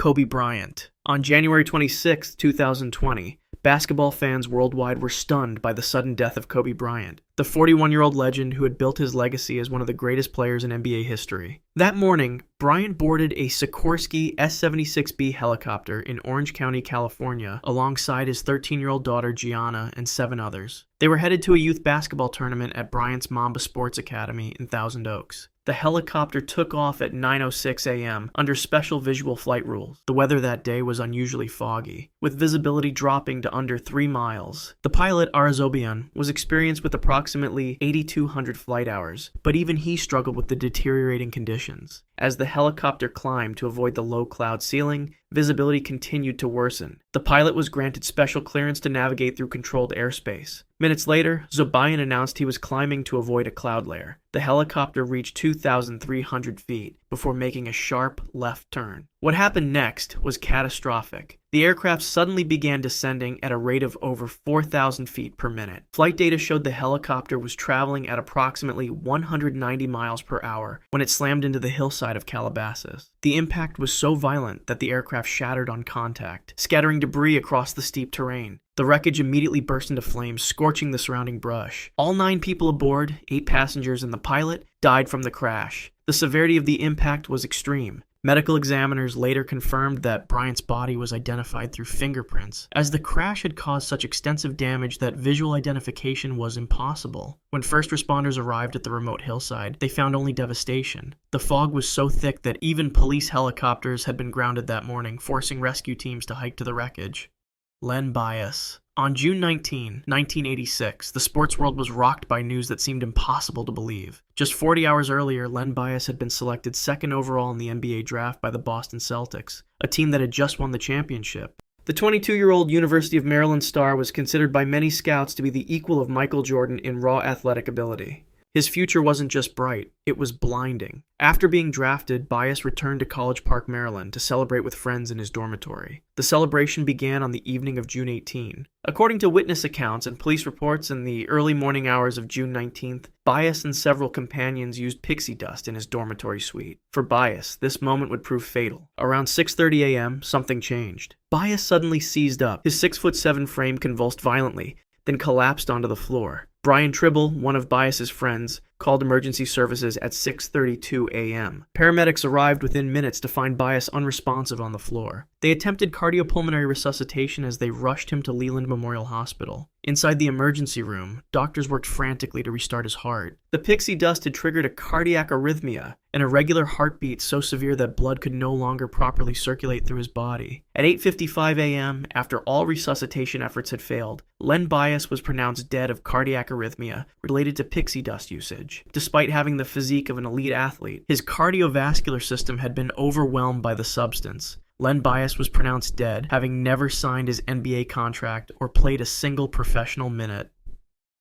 Kobe Bryant. On January 26, 2020, basketball fans worldwide were stunned by the sudden death of Kobe Bryant, the 41-year-old legend who had built his legacy as one of the greatest players in NBA history. That morning, Bryant boarded a Sikorsky S-76B helicopter in Orange County, California, alongside his 13-year-old daughter Gianna and 7 others. They were headed to a youth basketball tournament at Bryant's Mamba Sports Academy in Thousand Oaks. The helicopter took off at 9:06 a.m. under special visual flight rules. The weather that day was unusually foggy, with visibility dropping to under 3 miles. The pilot, Arazobian, was experienced with approximately 8,200 flight hours, but even he struggled with the deteriorating conditions. As the helicopter climbed to avoid the low cloud ceiling, visibility continued to worsen. The pilot was granted special clearance to navigate through controlled airspace. Minutes later, Zobayan announced he was climbing to avoid a cloud layer. The helicopter reached 2,300 feet before making a sharp left turn. What happened next was catastrophic. The aircraft suddenly began descending at a rate of over 4,000 feet per minute. Flight data showed the helicopter was traveling at approximately 190 miles per hour when it slammed into the hillside of Calabasas. The impact was so violent that the aircraft shattered on contact, scattering debris across the steep terrain. The wreckage immediately burst into flames, scorching the surrounding brush. All 9 people aboard, 8 passengers and the pilot, died from the crash. The severity of the impact was extreme. Medical examiners later confirmed that Bryant's body was identified through fingerprints, as the crash had caused such extensive damage that visual identification was impossible. When first responders arrived at the remote hillside, they found only devastation. The fog was so thick that even police helicopters had been grounded that morning, forcing rescue teams to hike to the wreckage. Len Bias. On June 19, 1986, the sports world was rocked by news that seemed impossible to believe. Just 40 hours earlier, Len Bias had been selected 2nd overall in the NBA draft by the Boston Celtics, a team that had just won the championship. The 22-year-old University of Maryland star was considered by many scouts to be the equal of Michael Jordan in raw athletic ability. His future wasn't just bright, it was blinding. After being drafted, Bias returned to College Park, Maryland to celebrate with friends in his dormitory. The celebration began on the evening of June 18. According to witness accounts and police reports, in the early morning hours of June 19th, Bias and several companions used pixie dust in his dormitory suite. For Bias, this moment would prove fatal. Around 6:30 a.m., something changed. Bias suddenly seized up. His 6'7" frame convulsed violently, then collapsed onto the floor. Brian Tribble, one of Bias's friends, called emergency services at 6:32 a.m. Paramedics arrived within minutes to find Bias unresponsive on the floor. They attempted cardiopulmonary resuscitation as they rushed him to Leland Memorial Hospital. Inside the emergency room, doctors worked frantically to restart his heart. The pixie dust had triggered a cardiac arrhythmia, an irregular heartbeat so severe that blood could no longer properly circulate through his body. At 8:55 a.m., after all resuscitation efforts had failed, Len Bias was pronounced dead of cardiac arrhythmia related to pixie dust usage. Despite having the physique of an elite athlete, his cardiovascular system had been overwhelmed by the substance. Len Bias was pronounced dead, having never signed his NBA contract or played a single professional minute.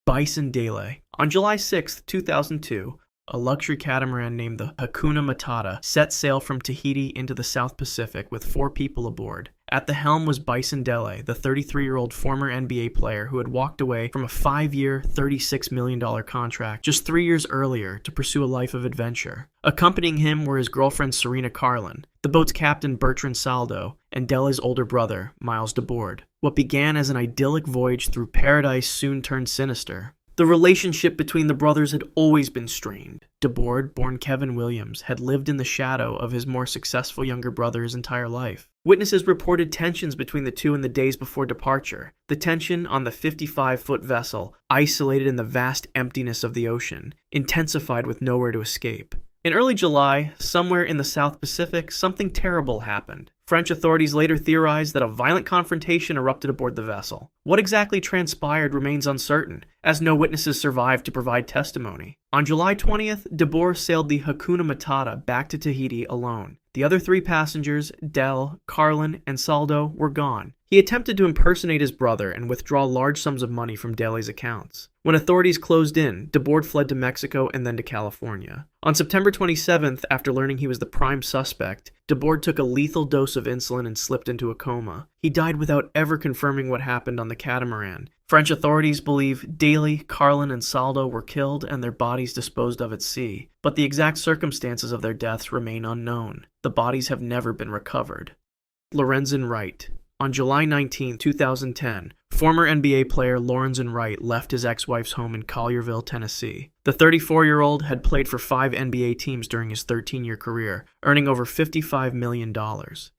Bison Dele. On July 6, 2002, a luxury catamaran named the Hakuna Matata set sail from Tahiti into the South Pacific with 4 people aboard. At the helm was Bison Dele, the 33-year-old former NBA player who had walked away from a 5-year, $36 million contract just 3 years earlier to pursue a life of adventure. Accompanying him were his girlfriend Serena Carlin, the boat's captain Bertrand Saldo, and Dele's older brother, Miles DeBoard. What began as an idyllic voyage through paradise soon turned sinister. The relationship between the brothers had always been strained. DeBoard, born Kevin Williams, had lived in the shadow of his more successful younger brother his entire life. Witnesses reported tensions between the two in the days before departure. The tension on the 55-foot vessel, isolated in the vast emptiness of the ocean, intensified with nowhere to escape. In early July, somewhere in the South Pacific, something terrible happened. French authorities later theorized that a violent confrontation erupted aboard the vessel. What exactly transpired remains uncertain, as no witnesses survived to provide testimony. On July 20th, DeBoer sailed the Hakuna Matata back to Tahiti alone. The other 3 passengers, Dele, Carlin, and Saldo, were gone. He attempted to impersonate his brother and withdraw large sums of money from Dele's accounts. When authorities closed in, DeBoard fled to Mexico and then to California. On September 27th, after learning he was the prime suspect, DeBoard took a lethal dose of insulin and slipped into a coma. He died without ever confirming what happened on the catamaran. French authorities believe Dele, Carlin, and Saldo were killed and their bodies disposed of at sea, but the exact circumstances of their deaths remain unknown. The bodies have never been recovered. Lorenzen Wright. On July 19, 2010, former NBA player Lorenzen Wright left his ex-wife's home in Collierville, Tennessee. The 34-year-old had played for 5 NBA teams during his 13-year career, earning over $55 million.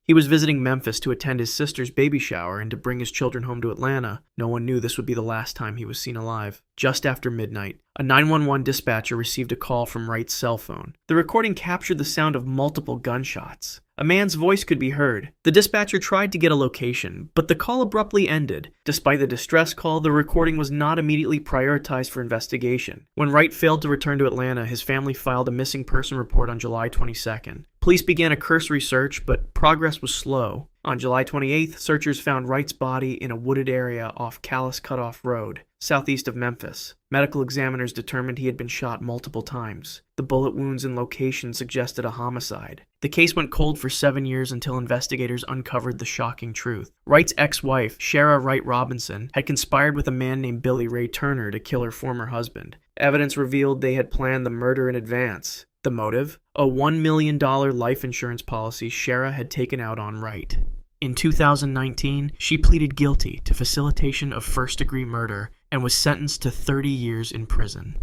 He was visiting Memphis to attend his sister's baby shower and to bring his children home to Atlanta. No one knew this would be the last time he was seen alive. Just after midnight, a 911 dispatcher received a call from Wright's cell phone. The recording captured the sound of multiple gunshots. A man's voice could be heard. The dispatcher tried to get a location, but the call abruptly ended. Despite the distress call, the recording was not immediately prioritized for investigation. When Wright failed to return to Atlanta, his family filed a missing person report on July 22nd. Police began a cursory search, but progress was slow. On July 28th, searchers found Wright's body in a wooded area off Callis Cutoff Road, southeast of Memphis. Medical examiners determined he had been shot multiple times. The bullet wounds and location suggested a homicide. The case went cold for 7 years until investigators uncovered the shocking truth. Wright's ex-wife, Shara Wright Robinson, had conspired with a man named Billy Ray Turner to kill her former husband. Evidence revealed they had planned the murder in advance. The motive? A $1 million life insurance policy Shara had taken out on Wright. In 2019, she pleaded guilty to facilitation of first-degree murder and was sentenced to 30 years in prison.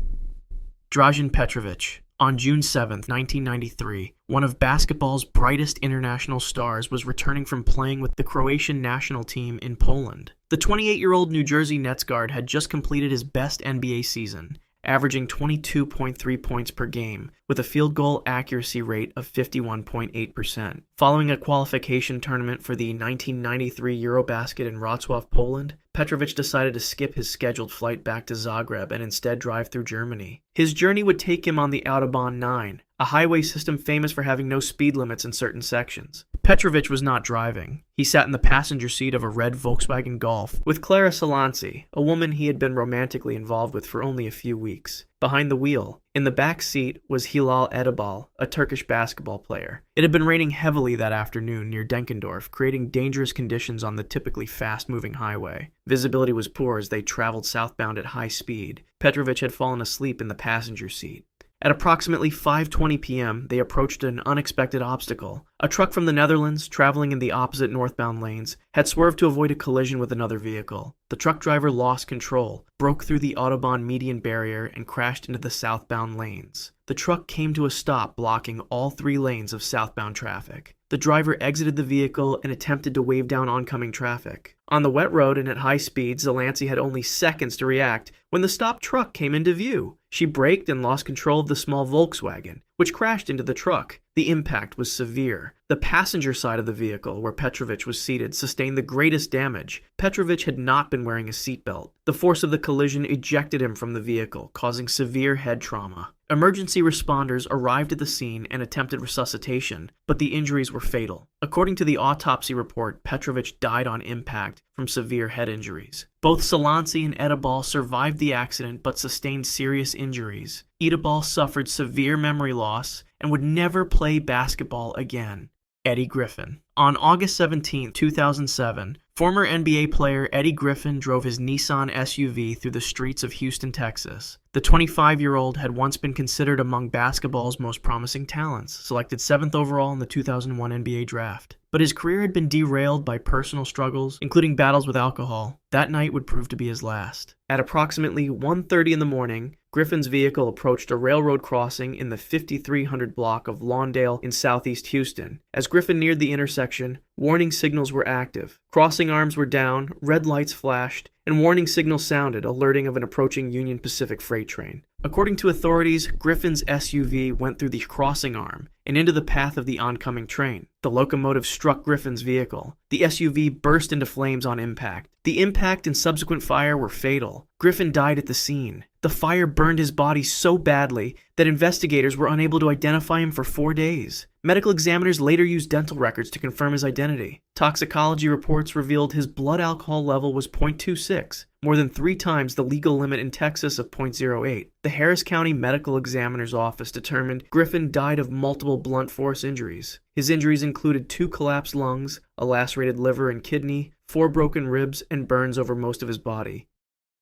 Dražen Petrović. On June 7, 1993, one of basketball's brightest international stars was returning from playing with the Croatian national team in Poland. The 28-year-old New Jersey Nets guard had just completed his best NBA season, averaging 22.3 points per game, with a field goal accuracy rate of 51.8%. Following a qualification tournament for the 1993 Eurobasket in Wrocław, Poland, Petrović decided to skip his scheduled flight back to Zagreb and instead drive through Germany. His journey would take him on the Autobahn 9, a highway system famous for having no speed limits in certain sections. Petrović was not driving. He sat in the passenger seat of a red Volkswagen Golf with Clara Salanci, a woman he had been romantically involved with for only a few weeks. Behind the wheel, in the back seat, was Hilal Edebal, a Turkish basketball player. It had been raining heavily that afternoon near Denkendorf, creating dangerous conditions on the typically fast-moving highway. Visibility was poor as they traveled southbound at high speed. Petrović had fallen asleep in the passenger seat. At approximately 5:20 p.m., they approached an unexpected obstacle. A truck from the Netherlands, traveling in the opposite northbound lanes, had swerved to avoid a collision with another vehicle. The truck driver lost control, broke through the Autobahn median barrier, and crashed into the southbound lanes. The truck came to a stop, blocking all 3 lanes of southbound traffic. The driver exited the vehicle and attempted to wave down oncoming traffic. On the wet road and at high speed, Salanci had only seconds to react when the stopped truck came into view. She braked and lost control of the small Volkswagen, which crashed into the truck. The impact was severe. The passenger side of the vehicle, where Petrović was seated, sustained the greatest damage. Petrović had not been wearing a seatbelt. The force of the collision ejected him from the vehicle, causing severe head trauma. Emergency responders arrived at the scene and attempted resuscitation, but the injuries were fatal. According to the autopsy report, Petrović died on impact from severe head injuries. Both Salanci and Edebal survived the accident but sustained serious injuries. Edebal suffered severe memory loss and would never play basketball again. Eddie Griffin. On August 17, 2007, former NBA player Eddie Griffin drove his Nissan SUV through the streets of Houston, Texas. The 25-year-old had once been considered among basketball's most promising talents, selected 7th overall in the 2001 NBA draft. But his career had been derailed by personal struggles, including battles with alcohol. That night would prove to be his last. At approximately 1:30 in the morning, Griffin's vehicle approached a railroad crossing in the 5300 block of Lawndale in southeast Houston. As Griffin neared the intersection, warning signals were active. Crossing arms were down, red lights flashed, and warning signals sounded, alerting of an approaching Union Pacific freight train. According to authorities, Griffin's SUV went through the crossing arm and into the path of the oncoming train. The locomotive struck Griffin's vehicle. The SUV burst into flames on impact. The impact and subsequent fire were fatal. Griffin died at the scene. The fire burned his body so badly that investigators were unable to identify him for 4 days. Medical examiners later used dental records to confirm his identity. Toxicology reports revealed his blood alcohol level was 0.26, more than 3 times the legal limit in Texas of 0.08. The Harris County Medical Examiner's Office determined Griffin died of multiple blunt force injuries. His injuries included 2 collapsed lungs, a lacerated liver and kidney, 4 broken ribs, and burns over most of his body.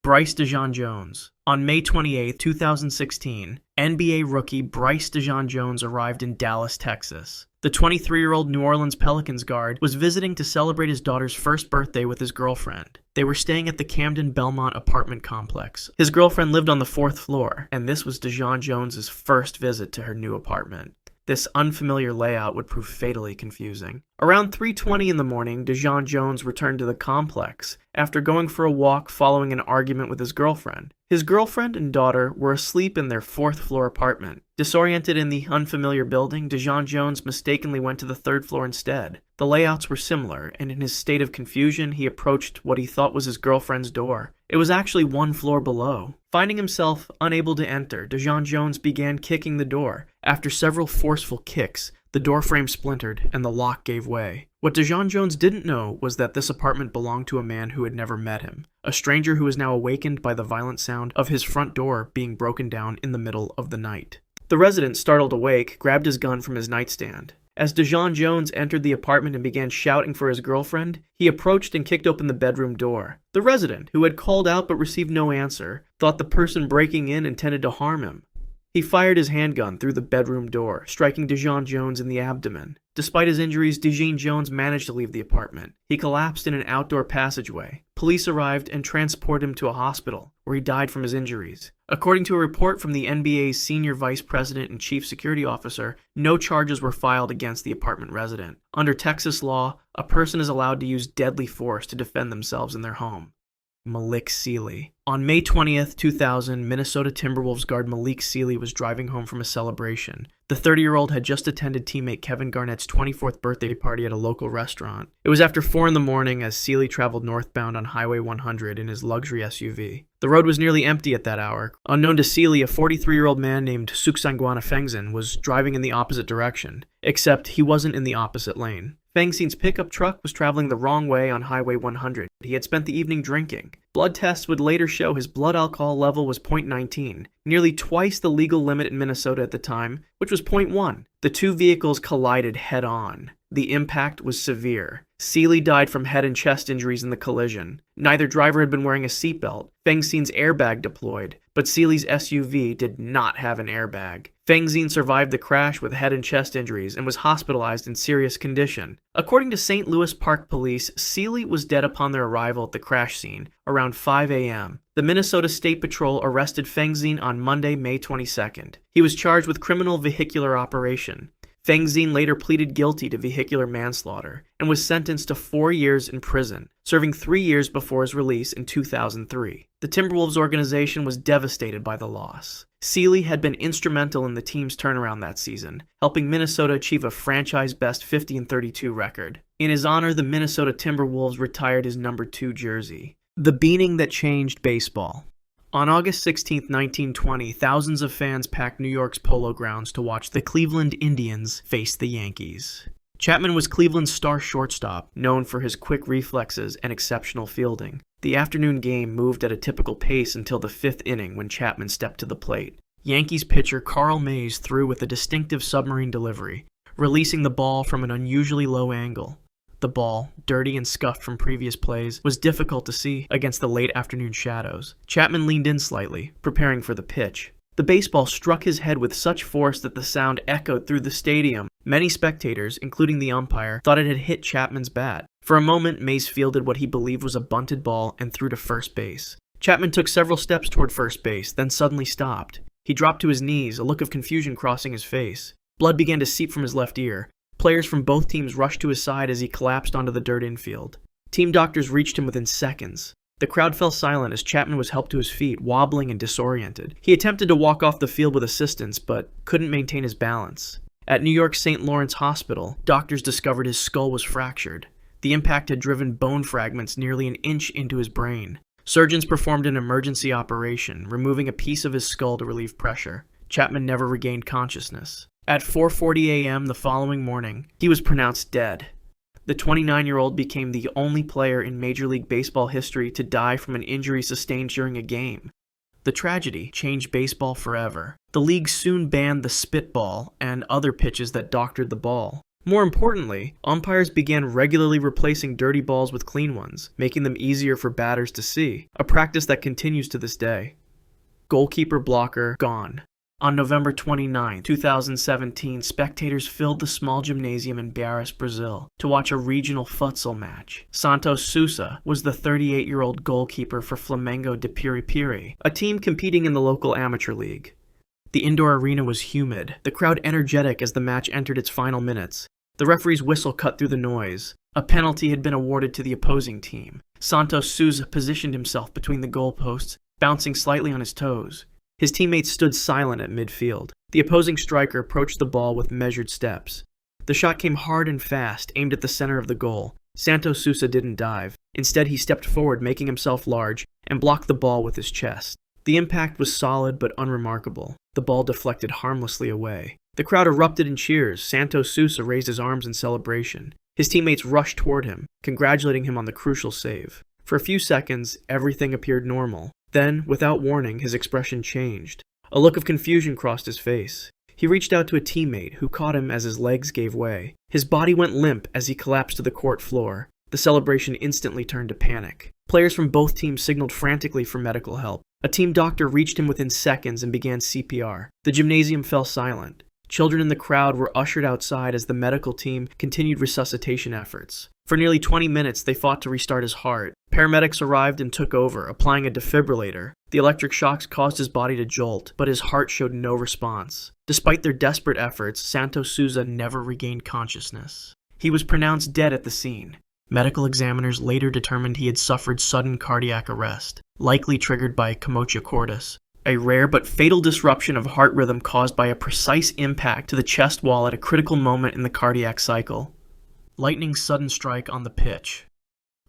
Bryce Dejean-Jones. On May 28, 2016, NBA rookie Bryce Dejean-Jones arrived in Dallas, Texas. The 23-year-old New Orleans Pelicans guard was visiting to celebrate his daughter's first birthday with his girlfriend. They were staying at the Camden Belmont apartment complex. His girlfriend lived on the 4th floor, and this was Dejean-Jones' first visit to her new apartment. This unfamiliar layout would prove fatally confusing. Around 3:20 in the morning, Dejean-Jones returned to the complex after going for a walk following an argument with his girlfriend. His girlfriend and daughter were asleep in their 4th floor apartment. Disoriented in the unfamiliar building, Dejean-Jones mistakenly went to the 3rd floor instead. The layouts were similar, and in his state of confusion, he approached what he thought was his girlfriend's door. It was actually 1 floor below. Finding himself unable to enter, Dejean-Jones began kicking the door. After several forceful kicks, the door frame splintered and the lock gave way. What Dejean-Jones didn't know was that this apartment belonged to a man who had never met him, a stranger who was now awakened by the violent sound of his front door being broken down in the middle of the night. The resident, startled awake, grabbed his gun from his nightstand. As Dejean-Jones entered the apartment and began shouting for his girlfriend, he approached and kicked open the bedroom door. The resident, who had called out but received no answer, thought the person breaking in intended to harm him. He fired his handgun through the bedroom door, striking Dejean-Jones in the abdomen. Despite his injuries, Dejean-Jones managed to leave the apartment. He collapsed in an outdoor passageway. Police arrived and transported him to a hospital, where he died from his injuries. According to a report from the NBA's senior vice president and chief security officer, no charges were filed against the apartment resident. Under Texas law, a person is allowed to use deadly force to defend themselves in their home. Malik Sealy. On May 20th, 2000, Minnesota Timberwolves guard Malik Sealy was driving home from a celebration. The 30-year-old had just attended teammate Kevin Garnett's 24th birthday party at a local restaurant. It was after 4 in the morning as Sealy traveled northbound on Highway 100 in his luxury SUV. The road was nearly empty at that hour. Unknown to Sealy, a 43-year-old man named Suksangwana Fengzin was driving in the opposite direction, except he wasn't in the opposite lane. Fengzin's pickup truck was traveling the wrong way on Highway 100. He had spent the evening drinking. Blood tests would later show his blood alcohol level was 0.19, nearly twice the legal limit in Minnesota at the time, which was 0.1. The two vehicles collided head-on. The impact was severe. Sealy died from head and chest injuries in the collision. Neither driver had been wearing a seatbelt. Fengzin's airbag deployed, but Sealy's SUV did not have an airbag. Fengzin survived the crash with head and chest injuries and was hospitalized in serious condition. According to St. Louis Park Police, Sealy was dead upon their arrival at the crash scene, around 5 a.m. The Minnesota State Patrol arrested Fengzin on Monday, May 22nd. He was charged with criminal vehicular operation. Fengzin later pleaded guilty to vehicular manslaughter and was sentenced to 4 years in prison, serving 3 years before his release in 2003. The Timberwolves organization was devastated by the loss. Sealy had been instrumental in the team's turnaround that season, helping Minnesota achieve a franchise-best 50-32 record. In his honor, the Minnesota Timberwolves retired his number 2 jersey. The beating that changed baseball. On August 16, 1920, thousands of fans packed New York's Polo Grounds to watch the Cleveland Indians face the Yankees. Chapman was Cleveland's star shortstop, known for his quick reflexes and exceptional fielding. The afternoon game moved at a typical pace until the 5th inning when Chapman stepped to the plate. Yankees pitcher Carl Mays threw with a distinctive submarine delivery, releasing the ball from an unusually low angle. The ball, dirty and scuffed from previous plays, was difficult to see against the late afternoon shadows. Chapman leaned in slightly, preparing for the pitch. The baseball struck his head with such force that the sound echoed through the stadium. Many spectators, including the umpire, thought it had hit Chapman's bat. For a moment, Mays fielded what he believed was a bunted ball and threw to first base. Chapman took several steps toward first base, then suddenly stopped. He dropped to his knees, a look of confusion crossing his face. Blood began to seep from his left ear. Players from both teams rushed to his side as he collapsed onto the dirt infield. Team doctors reached him within seconds. The crowd fell silent as Chapman was helped to his feet, wobbling and disoriented. He attempted to walk off the field with assistance, but couldn't maintain his balance. At New York's St. Lawrence Hospital, doctors discovered his skull was fractured. The impact had driven bone fragments nearly an inch into his brain. Surgeons performed an emergency operation, removing a piece of his skull to relieve pressure. Chapman never regained consciousness. At 4:40 a.m. the following morning, he was pronounced dead. The 29-year-old became the only player in Major League Baseball history to die from an injury sustained during a game. The tragedy changed baseball forever. The league soon banned the spitball and other pitches that doctored the ball. More importantly, umpires began regularly replacing dirty balls with clean ones, making them easier for batters to see, a practice that continues to this day. Goalkeeper blocker gone. On November 29, 2017, spectators filled the small gymnasium in Biarritz, Brazil, to watch a regional futsal match. Santos Sousa was the 38-year-old goalkeeper for Flamengo de Piripiri, a team competing in the local amateur league. The indoor arena was humid, the crowd energetic as the match entered its final minutes. The referee's whistle cut through the noise. A penalty had been awarded to the opposing team. Santos Sousa positioned himself between the goalposts, bouncing slightly on his toes. His teammates stood silent at midfield. The opposing striker approached the ball with measured steps. The shot came hard and fast, aimed at the center of the goal. Santos Sousa didn't dive. Instead, he stepped forward, making himself large, and blocked the ball with his chest. The impact was solid but unremarkable. The ball deflected harmlessly away. The crowd erupted in cheers. Santos Sousa raised his arms in celebration. His teammates rushed toward him, congratulating him on the crucial save. For a few seconds, everything appeared normal. Then, without warning, his expression changed. A look of confusion crossed his face. He reached out to a teammate, who caught him as his legs gave way. His body went limp as he collapsed to the court floor. The celebration instantly turned to panic. Players from both teams signaled frantically for medical help. A team doctor reached him within seconds and began CPR. The gymnasium fell silent. Children in the crowd were ushered outside as the medical team continued resuscitation efforts. For nearly 20 minutes, they fought to restart his heart. Paramedics arrived and took over, applying a defibrillator. The electric shocks caused his body to jolt, but his heart showed no response. Despite their desperate efforts, Santos Sousa never regained consciousness. He was pronounced dead at the scene. Medical examiners later determined he had suffered sudden cardiac arrest, likely triggered by commotio cordis, a rare but fatal disruption of heart rhythm caused by a precise impact to the chest wall at a critical moment in the cardiac cycle. Lightning's sudden strike on the pitch.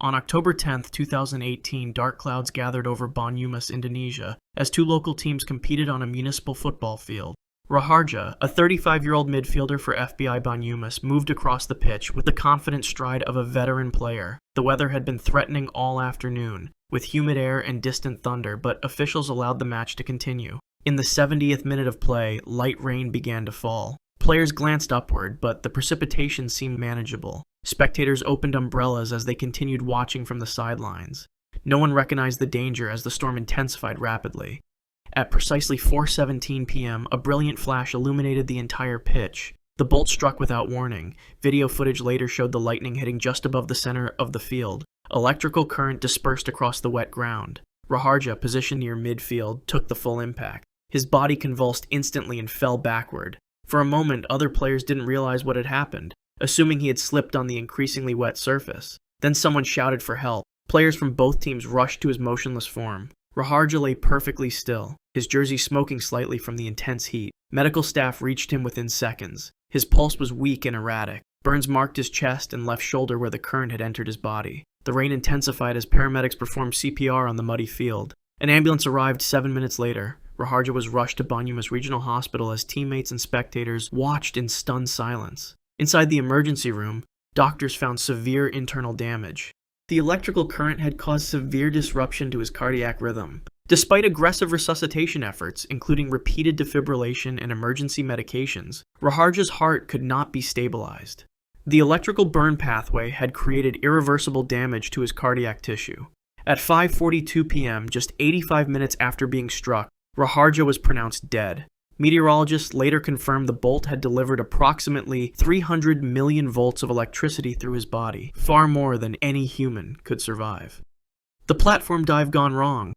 On October 10, 2018, dark clouds gathered over Banyumas, Indonesia, as two local teams competed on a municipal football field. Raharja, a 35-year-old midfielder for FBI Banyumas, moved across the pitch with the confident stride of a veteran player. The weather had been threatening all afternoon, with humid air and distant thunder, but officials allowed the match to continue. In the 70th minute of play, light rain began to fall. Players glanced upward, but the precipitation seemed manageable. Spectators opened umbrellas as they continued watching from the sidelines. No one recognized the danger as the storm intensified rapidly. At precisely 4:17 p.m., a brilliant flash illuminated the entire pitch. The bolt struck without warning. Video footage later showed the lightning hitting just above the center of the field. Electrical current dispersed across the wet ground. Raharja, positioned near midfield, took the full impact. His body convulsed instantly and fell backward. For a moment, other players didn't realize what had happened, assuming he had slipped on the increasingly wet surface. Then someone shouted for help. Players from both teams rushed to his motionless form. Raharja lay perfectly still, his jersey smoking slightly from the intense heat. Medical staff reached him within seconds. His pulse was weak and erratic. Burns marked his chest and left shoulder where the current had entered his body. The rain intensified as paramedics performed CPR on the muddy field. An ambulance arrived 7 minutes later. Raharja was rushed to Banyumas Regional Hospital as teammates and spectators watched in stunned silence. Inside the emergency room, doctors found severe internal damage. The electrical current had caused severe disruption to his cardiac rhythm. Despite aggressive resuscitation efforts, including repeated defibrillation and emergency medications, Raharja's heart could not be stabilized. The electrical burn pathway had created irreversible damage to his cardiac tissue. At 5:42 p.m., just 85 minutes after being struck, Raharja was pronounced dead. Meteorologists later confirmed the bolt had delivered approximately 300 million volts of electricity through his body, far more than any human could survive. The platform dive gone wrong.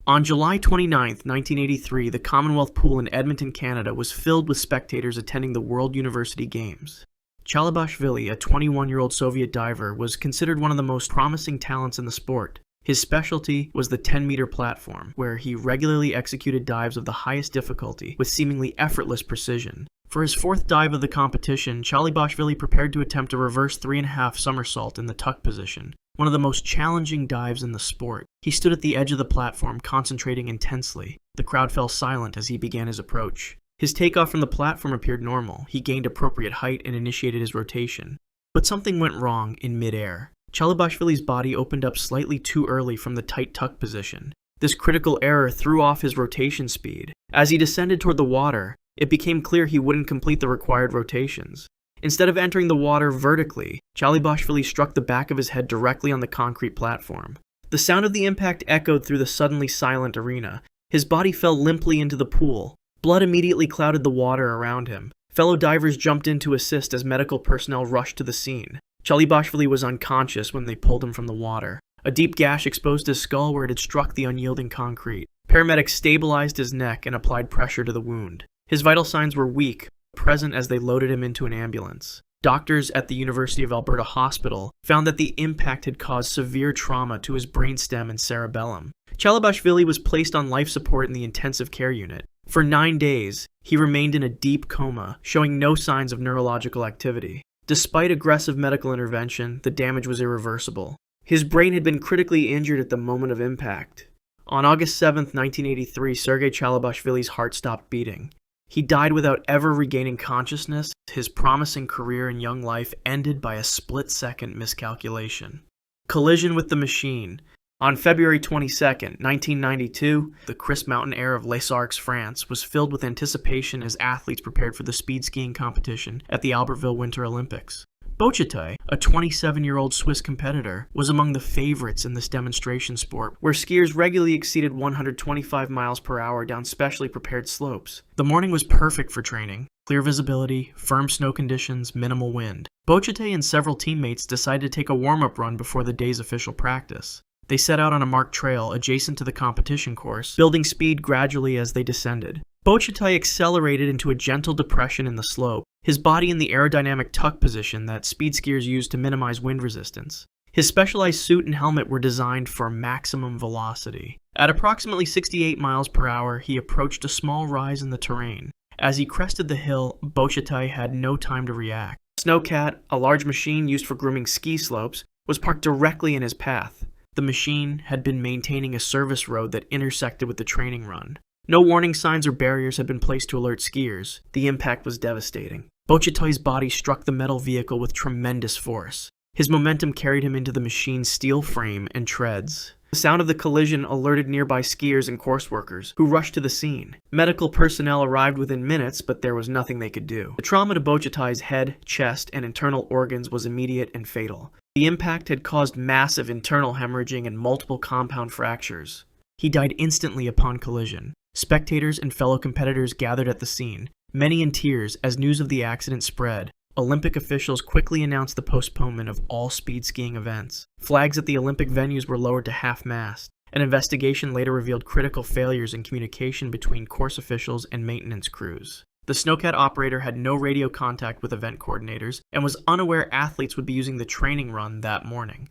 On July 29, 1983, the Commonwealth Pool in Edmonton, Canada was filled with spectators attending the World University Games. Chalibashvili, a 21-year-old Soviet diver, was considered one of the most promising talents in the sport. His specialty was the 10-meter platform, where he regularly executed dives of the highest difficulty with seemingly effortless precision. For his fourth dive of the competition, Chalibashvili prepared to attempt a reverse 3.5 somersault in the tuck position, one of the most challenging dives in the sport. He stood at the edge of the platform, concentrating intensely. The crowd fell silent as he began his approach. His takeoff from the platform appeared normal. He gained appropriate height and initiated his rotation. But something went wrong in midair. Chalibashvili's body opened up slightly too early from the tight tuck position. This critical error threw off his rotation speed. As he descended toward the water, it became clear he wouldn't complete the required rotations. Instead of entering the water vertically, Chalibashvili struck the back of his head directly on the concrete platform. The sound of the impact echoed through the suddenly silent arena. His body fell limply into the pool. Blood immediately clouded the water around him. Fellow divers jumped in to assist as medical personnel rushed to the scene. Chalibashvili was unconscious when they pulled him from the water. A deep gash exposed his skull where it had struck the unyielding concrete. Paramedics stabilized his neck and applied pressure to the wound. His vital signs were weak, present as they loaded him into an ambulance. Doctors at the University of Alberta Hospital found that the impact had caused severe trauma to his brainstem and cerebellum. Chalibashvili was placed on life support in the intensive care unit. For 9 days, he remained in a deep coma, showing no signs of neurological activity. Despite aggressive medical intervention, the damage was irreversible. His brain had been critically injured at the moment of impact. On August 7, 1983, Sergei Chalibashvili's heart stopped beating. He died without ever regaining consciousness. His promising career and young life ended by a split-second miscalculation. Collision with the machine. On February 22, 1992, the crisp mountain air of Les Arcs, France, was filled with anticipation as athletes prepared for the speed skiing competition at the Albertville Winter Olympics. Bochetai, a 27-year-old Swiss competitor, was among the favorites in this demonstration sport, where skiers regularly exceeded 125 miles per hour down specially prepared slopes. The morning was perfect for training. Clear visibility, firm snow conditions, minimal wind. Bochetai and several teammates decided to take a warm-up run before the day's official practice. They set out on a marked trail adjacent to the competition course, building speed gradually as they descended. Bochetai accelerated into a gentle depression in the slope, his body in the aerodynamic tuck position that speed skiers use to minimize wind resistance. His specialized suit and helmet were designed for maximum velocity. At approximately 68 miles per hour, he approached a small rise in the terrain. As he crested the hill, Bochetai had no time to react. Snowcat, a large machine used for grooming ski slopes, was parked directly in his path. The machine had been maintaining a service road that intersected with the training run. No warning signs or barriers had been placed to alert skiers. The impact was devastating. Bochetai's body struck the metal vehicle with tremendous force. His momentum carried him into the machine's steel frame and treads. The sound of the collision alerted nearby skiers and course workers, who rushed to the scene. Medical personnel arrived within minutes, but there was nothing they could do. The trauma to Bochetai's head, chest, and internal organs was immediate and fatal. The impact had caused massive internal hemorrhaging and multiple compound fractures. He died instantly upon collision. Spectators and fellow competitors gathered at the scene, many in tears as news of the accident spread. Olympic officials quickly announced the postponement of all speed skiing events. Flags at the Olympic venues were lowered to half-mast. An investigation later revealed critical failures in communication between course officials and maintenance crews. The Snowcat operator had no radio contact with event coordinators and was unaware athletes would be using the training run that morning.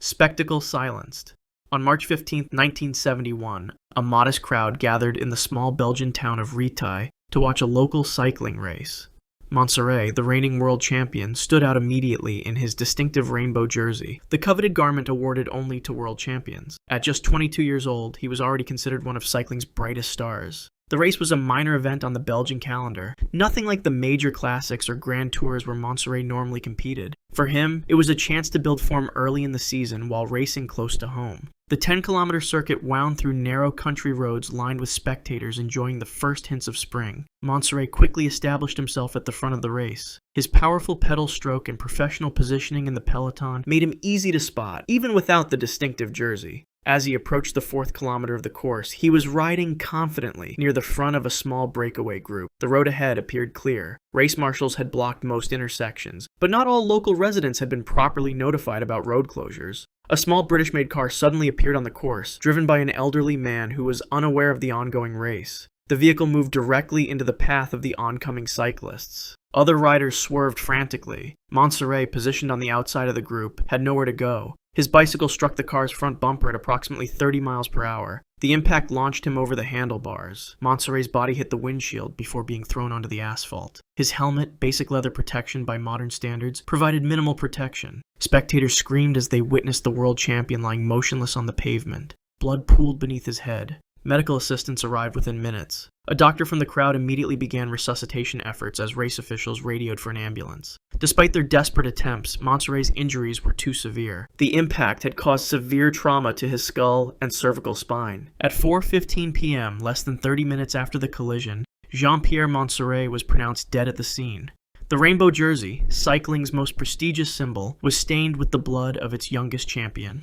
Spectacle silenced. On March 15, 1971, a modest crowd gathered in the small Belgian town of Retail to watch a local cycling race. Montserrat, the reigning world champion, stood out immediately in his distinctive rainbow jersey, the coveted garment awarded only to world champions. At just 22 years old, he was already considered one of cycling's brightest stars. The race was a minor event on the Belgian calendar, nothing like the major classics or grand tours where Montserrat normally competed. For him, it was a chance to build form early in the season while racing close to home. The 10-kilometer circuit wound through narrow country roads lined with spectators enjoying the first hints of spring. Montserrat quickly established himself at the front of the race. His powerful pedal stroke and professional positioning in the peloton made him easy to spot, even without the distinctive jersey. As he approached the 4th kilometer of the course, he was riding confidently near the front of a small breakaway group. The road ahead appeared clear. Race marshals had blocked most intersections, but not all local residents had been properly notified about road closures. A small British-made car suddenly appeared on the course, driven by an elderly man who was unaware of the ongoing race. The vehicle moved directly into the path of the oncoming cyclists. Other riders swerved frantically. Montserrat, positioned on the outside of the group, had nowhere to go. His bicycle struck the car's front bumper at approximately 30 miles per hour. The impact launched him over the handlebars. Montserrat's body hit the windshield before being thrown onto the asphalt. His helmet, basic leather protection by modern standards, provided minimal protection. Spectators screamed as they witnessed the world champion lying motionless on the pavement. Blood pooled beneath his head. Medical assistance arrived within minutes. A doctor from the crowd immediately began resuscitation efforts as race officials radioed for an ambulance. Despite their desperate attempts, Montserrat's injuries were too severe. The impact had caused severe trauma to his skull and cervical spine. At 4:15 p.m., less than 30 minutes after the collision, Jean-Pierre Montserrat was pronounced dead at the scene. The rainbow jersey, cycling's most prestigious symbol, was stained with the blood of its youngest champion.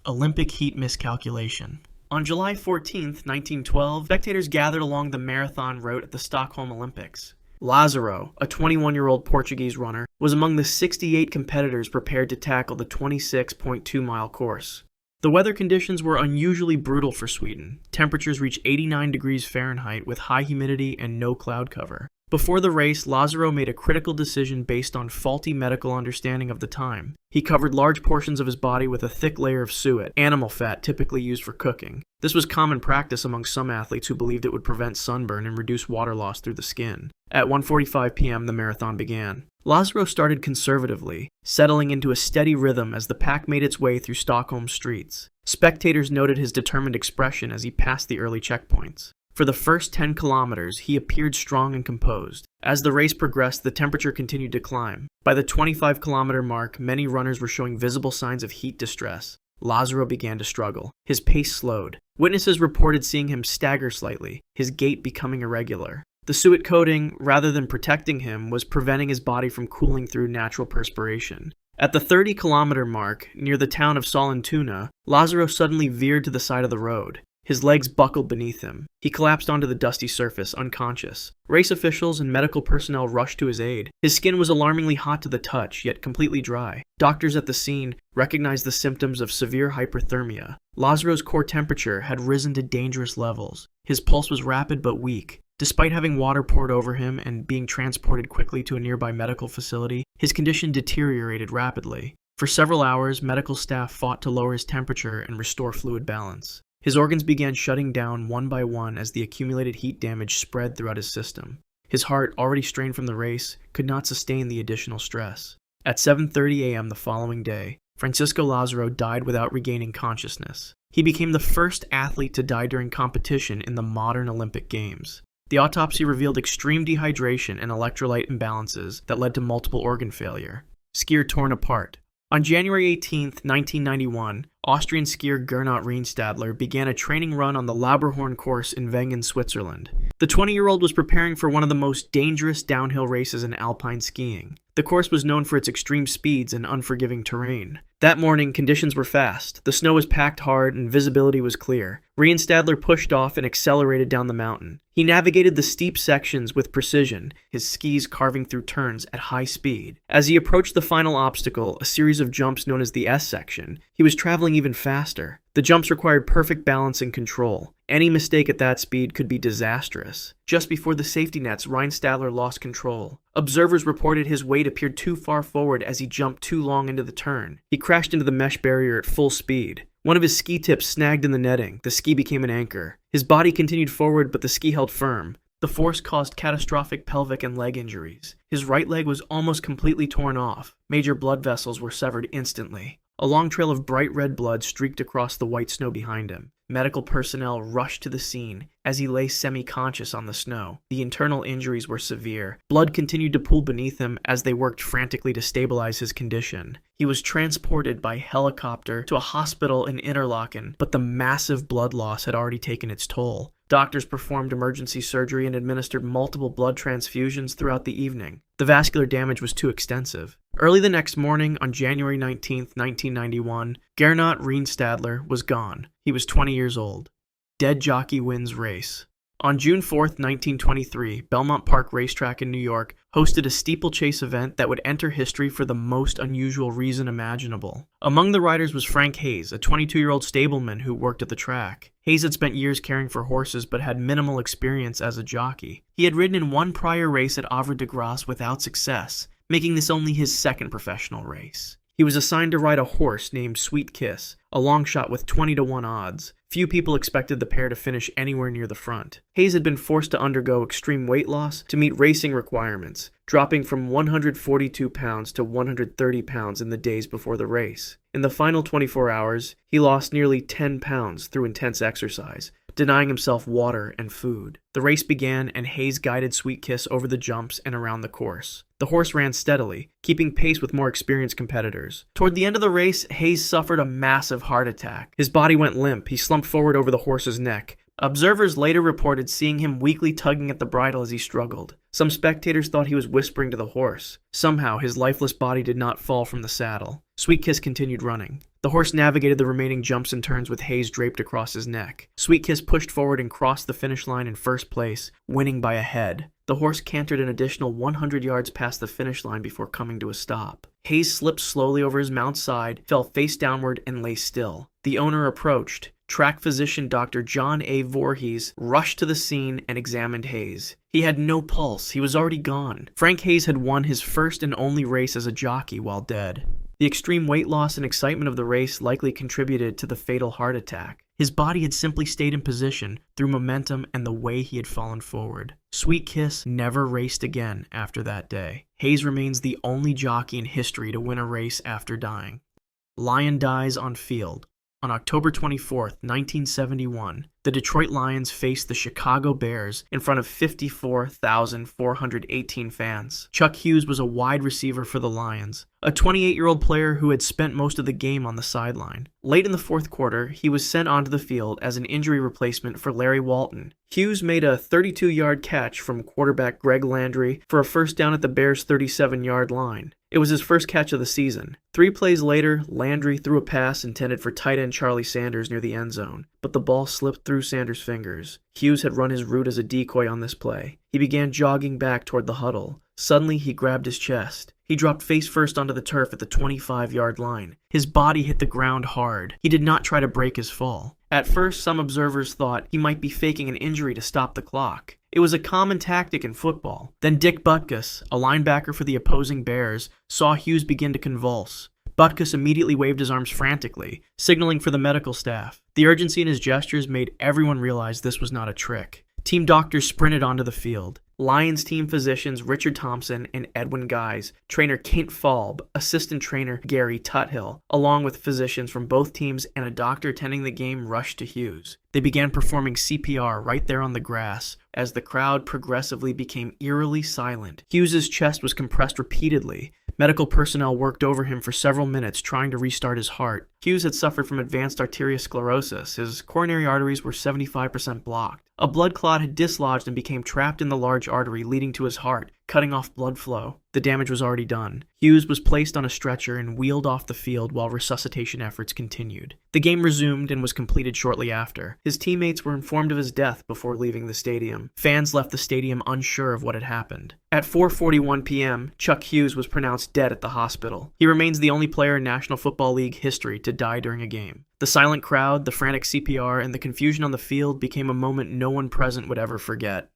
Olympic heat miscalculation. On July 14, 1912, spectators gathered along the marathon route at the Stockholm Olympics. Lázaro, a 21-year-old Portuguese runner, was among the 68 competitors prepared to tackle the 26.2-mile course. The weather conditions were unusually brutal for Sweden. Temperatures reached 89 degrees Fahrenheit with high humidity and no cloud cover. Before the race, Lázaro made a critical decision based on faulty medical understanding of the time. He covered large portions of his body with a thick layer of suet, animal fat typically used for cooking. This was common practice among some athletes who believed it would prevent sunburn and reduce water loss through the skin. At 1:45 p.m., the marathon began. Lázaro started conservatively, settling into a steady rhythm as the pack made its way through Stockholm's streets. Spectators noted his determined expression as he passed the early checkpoints. For the first 10 kilometers, he appeared strong and composed. As the race progressed, the temperature continued to climb. By the 25-kilometer mark, many runners were showing visible signs of heat distress. Lázaro began to struggle. His pace slowed. Witnesses reported seeing him stagger slightly, his gait becoming irregular. The suet coating, rather than protecting him, was preventing his body from cooling through natural perspiration. At the 30-kilometer mark, near the town of Sollentuna, Lázaro suddenly veered to the side of the road. His legs buckled beneath him. He collapsed onto the dusty surface, unconscious. Race officials and medical personnel rushed to his aid. His skin was alarmingly hot to the touch, yet completely dry. Doctors at the scene recognized the symptoms of severe hyperthermia. Lázaro's core temperature had risen to dangerous levels. His pulse was rapid but weak. Despite having water poured over him and being transported quickly to a nearby medical facility, his condition deteriorated rapidly. For several hours, medical staff fought to lower his temperature and restore fluid balance. His organs began shutting down one by one as the accumulated heat damage spread throughout his system. His heart, already strained from the race, could not sustain the additional stress. At 7:30 a.m. the following day, Francisco Lázaro died without regaining consciousness. He became the first athlete to die during competition in the modern Olympic Games. The autopsy revealed extreme dehydration and electrolyte imbalances that led to multiple organ failure. Skier torn apart. On January 18, 1991, Austrian skier Gernot Reinstadler began a training run on the Laberhorn course in Wengen, Switzerland. The 20-year-old was preparing for one of the most dangerous downhill races in alpine skiing. The course was known for its extreme speeds and unforgiving terrain. That morning, conditions were fast. The snow was packed hard and visibility was clear. Reinstadler pushed off and accelerated down the mountain. He navigated the steep sections with precision, his skis carving through turns at high speed. As he approached the final obstacle, a series of jumps known as the S section, he was traveling even faster. The jumps required perfect balance and control. Any mistake at that speed could be disastrous. Just before the safety nets, Reinstadler lost control. Observers reported his weight appeared too far forward as he jumped too long into the turn. He crashed into the mesh barrier at full speed. One of his ski tips snagged in the netting. The ski became an anchor. His body continued forward, but the ski held firm. The force caused catastrophic pelvic and leg injuries. His right leg was almost completely torn off. Major blood vessels were severed instantly. A long trail of bright red blood streaked across the white snow behind him. Medical personnel rushed to the scene as he lay semi-conscious on the snow. The internal injuries were severe. Blood continued to pool beneath him as they worked frantically to stabilize his condition. He was transported by helicopter to a hospital in Interlaken, but the massive blood loss had already taken its toll. Doctors performed emergency surgery and administered multiple blood transfusions throughout the evening. The vascular damage was too extensive. Early the next morning, on January 19, 1991, Gernot Reinstadler was gone. He was 20 years old. Dead jockey wins race. On June 4, 1923, Belmont Park Racetrack in New York hosted a steeplechase event that would enter history for the most unusual reason imaginable. Among the riders was Frank Hayes, a 22-year-old stableman who worked at the track. Hayes had spent years caring for horses but had minimal experience as a jockey. He had ridden in one prior race at Havre de Grace without success, making this only his second professional race. He was assigned to ride a horse named Sweet Kiss, a long shot with 20-1 odds. Few people expected the pair to finish anywhere near the front. Hayes had been forced to undergo extreme weight loss to meet racing requirements, dropping from 142 pounds to 130 pounds in the days before the race. In the final 24 hours, he lost nearly 10 pounds through intense exercise, denying himself water and food. The race began and Hayes guided Sweet Kiss over the jumps and around the course. The horse ran steadily, keeping pace with more experienced competitors. Toward the end of the race, Hayes suffered a massive heart attack. His body went limp. He slumped forward over the horse's neck, Observers later reported seeing him weakly tugging at the bridle as he struggled. Some spectators thought he was whispering to the horse. Somehow, his lifeless body did not fall from the saddle. Sweet Kiss continued running. The horse navigated the remaining jumps and turns with Hayes draped across his neck. Sweet Kiss pushed forward and crossed the finish line in first place, winning by a head. The horse cantered an additional 100 yards past the finish line before coming to a stop. Hayes slipped slowly over his mount's side, fell face downward, and lay still. The owner approached. Track physician Dr. John A. Voorhees rushed to the scene and examined Hayes. He had no pulse. He was already gone. Frank Hayes had won his first and only race as a jockey while dead. The extreme weight loss and excitement of the race likely contributed to the fatal heart attack. His body had simply stayed in position through momentum and the way he had fallen forward. Sweet Kiss never raced again after that day. Hayes remains the only jockey in history to win a race after dying. Lion dies on field. On October 24, 1971, the Detroit Lions faced the Chicago Bears in front of 54,418 fans. Chuck Hughes was a wide receiver for the Lions, a 28-year-old player who had spent most of the game on the sideline. Late in the fourth quarter, he was sent onto the field as an injury replacement for Larry Walton. Hughes made a 32-yard catch from quarterback Greg Landry for a first down at the Bears' 37-yard line. It was his first catch of the season. 3 plays later, Landry threw a pass intended for tight end Charlie Sanders near the end zone, but the ball slipped through Sanders' fingers. Hughes had run his route as a decoy on this play. He began jogging back toward the huddle. Suddenly, he grabbed his chest. He dropped face first onto the turf at the 25-yard line. His body hit the ground hard. He did not try to break his fall. At first, some observers thought he might be faking an injury to stop the clock. It was a common tactic in football. Then Dick Butkus, a linebacker for the opposing Bears, saw Hughes begin to convulse. Butkus immediately waved his arms frantically, signaling for the medical staff. The urgency in his gestures made everyone realize this was not a trick. Team doctors sprinted onto the field. Lions team physicians Richard Thompson and Edwin Guise, trainer Kent Falb, assistant trainer Gary Tuthill, along with physicians from both teams and a doctor attending the game rushed to Hughes. They began performing CPR right there on the grass as the crowd progressively became eerily silent. Hughes's chest was compressed repeatedly. Medical personnel worked over him for several minutes trying to restart his heart. Hughes had suffered from advanced arteriosclerosis. His coronary arteries were 75% blocked. A blood clot had dislodged and became trapped in the large artery leading to his heart, cutting off blood flow. The damage was already done. Hughes was placed on a stretcher and wheeled off the field while resuscitation efforts continued. The game resumed and was completed shortly after. His teammates were informed of his death before leaving the stadium. Fans left the stadium unsure of what had happened. At 4:41 p.m., Chuck Hughes was pronounced dead at the hospital. He remains the only player in National Football League history to die during a game. The silent crowd, the frantic CPR, and the confusion on the field became a moment no one present would ever forget.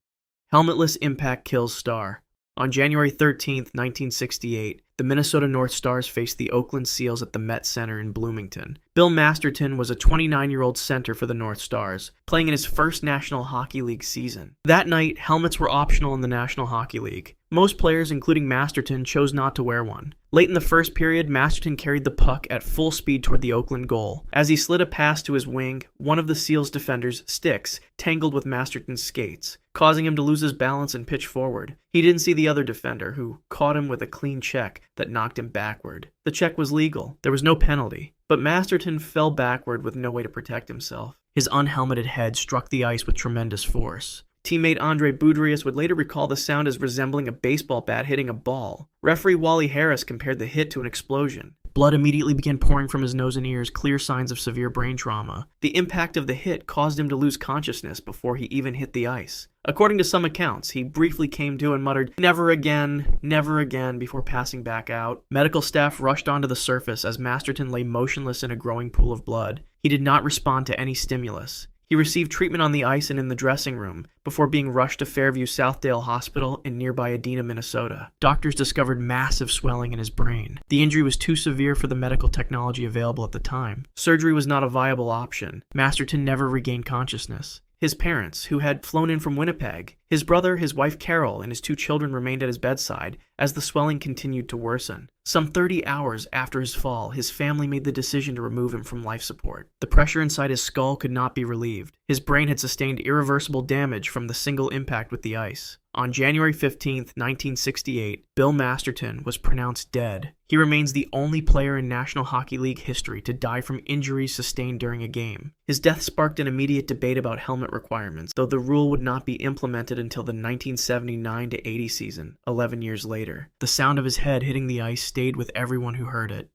Helmetless impact kills star. On January 13, 1968, the Minnesota North Stars faced the Oakland Seals at the Met Center in Bloomington. Bill Masterton was a 29-year-old center for the North Stars, playing in his first National Hockey League season. That night, helmets were optional in the National Hockey League. Most players, including Masterton, chose not to wear one. Late in the first period, Masterton carried the puck at full speed toward the Oakland goal. As he slid a pass to his wing, one of the Seals' defenders' sticks tangled with Masterton's skates, causing him to lose his balance and pitch forward. He didn't see the other defender, who caught him with a clean check that knocked him backward. The check was legal. There was no penalty. But Masterton fell backward with no way to protect himself. His unhelmeted head struck the ice with tremendous force. Teammate Andre Boudreas would later recall the sound as resembling a baseball bat hitting a ball. Referee Wally Harris compared the hit to an explosion. Blood immediately began pouring from his nose and ears, clear signs of severe brain trauma. The impact of the hit caused him to lose consciousness before he even hit the ice. According to some accounts, he briefly came to and muttered, never again," before passing back out. Medical staff rushed onto the surface as Masterton lay motionless in a growing pool of blood. He did not respond to any stimulus. He received treatment on the ice and in the dressing room before being rushed to Fairview Southdale Hospital in nearby Edina, Minnesota. Doctors discovered massive swelling in his brain. The injury was too severe for the medical technology available at the time. Surgery was not a viable option. Masterton never regained consciousness. His parents, who had flown in from Winnipeg, His brother, his wife Carol, and his 2 children remained at his bedside as the swelling continued to worsen. Some 30 hours after his fall, his family made the decision to remove him from life support. The pressure inside his skull could not be relieved. His brain had sustained irreversible damage from the single impact with the ice. On January 15, 1968, Bill Masterton was pronounced dead. He remains the only player in National Hockey League history to die from injuries sustained during a game. His death sparked an immediate debate about helmet requirements, though the rule would not be implemented until the 1979-80 season, 11 years later. The sound of his head hitting the ice stayed with everyone who heard it.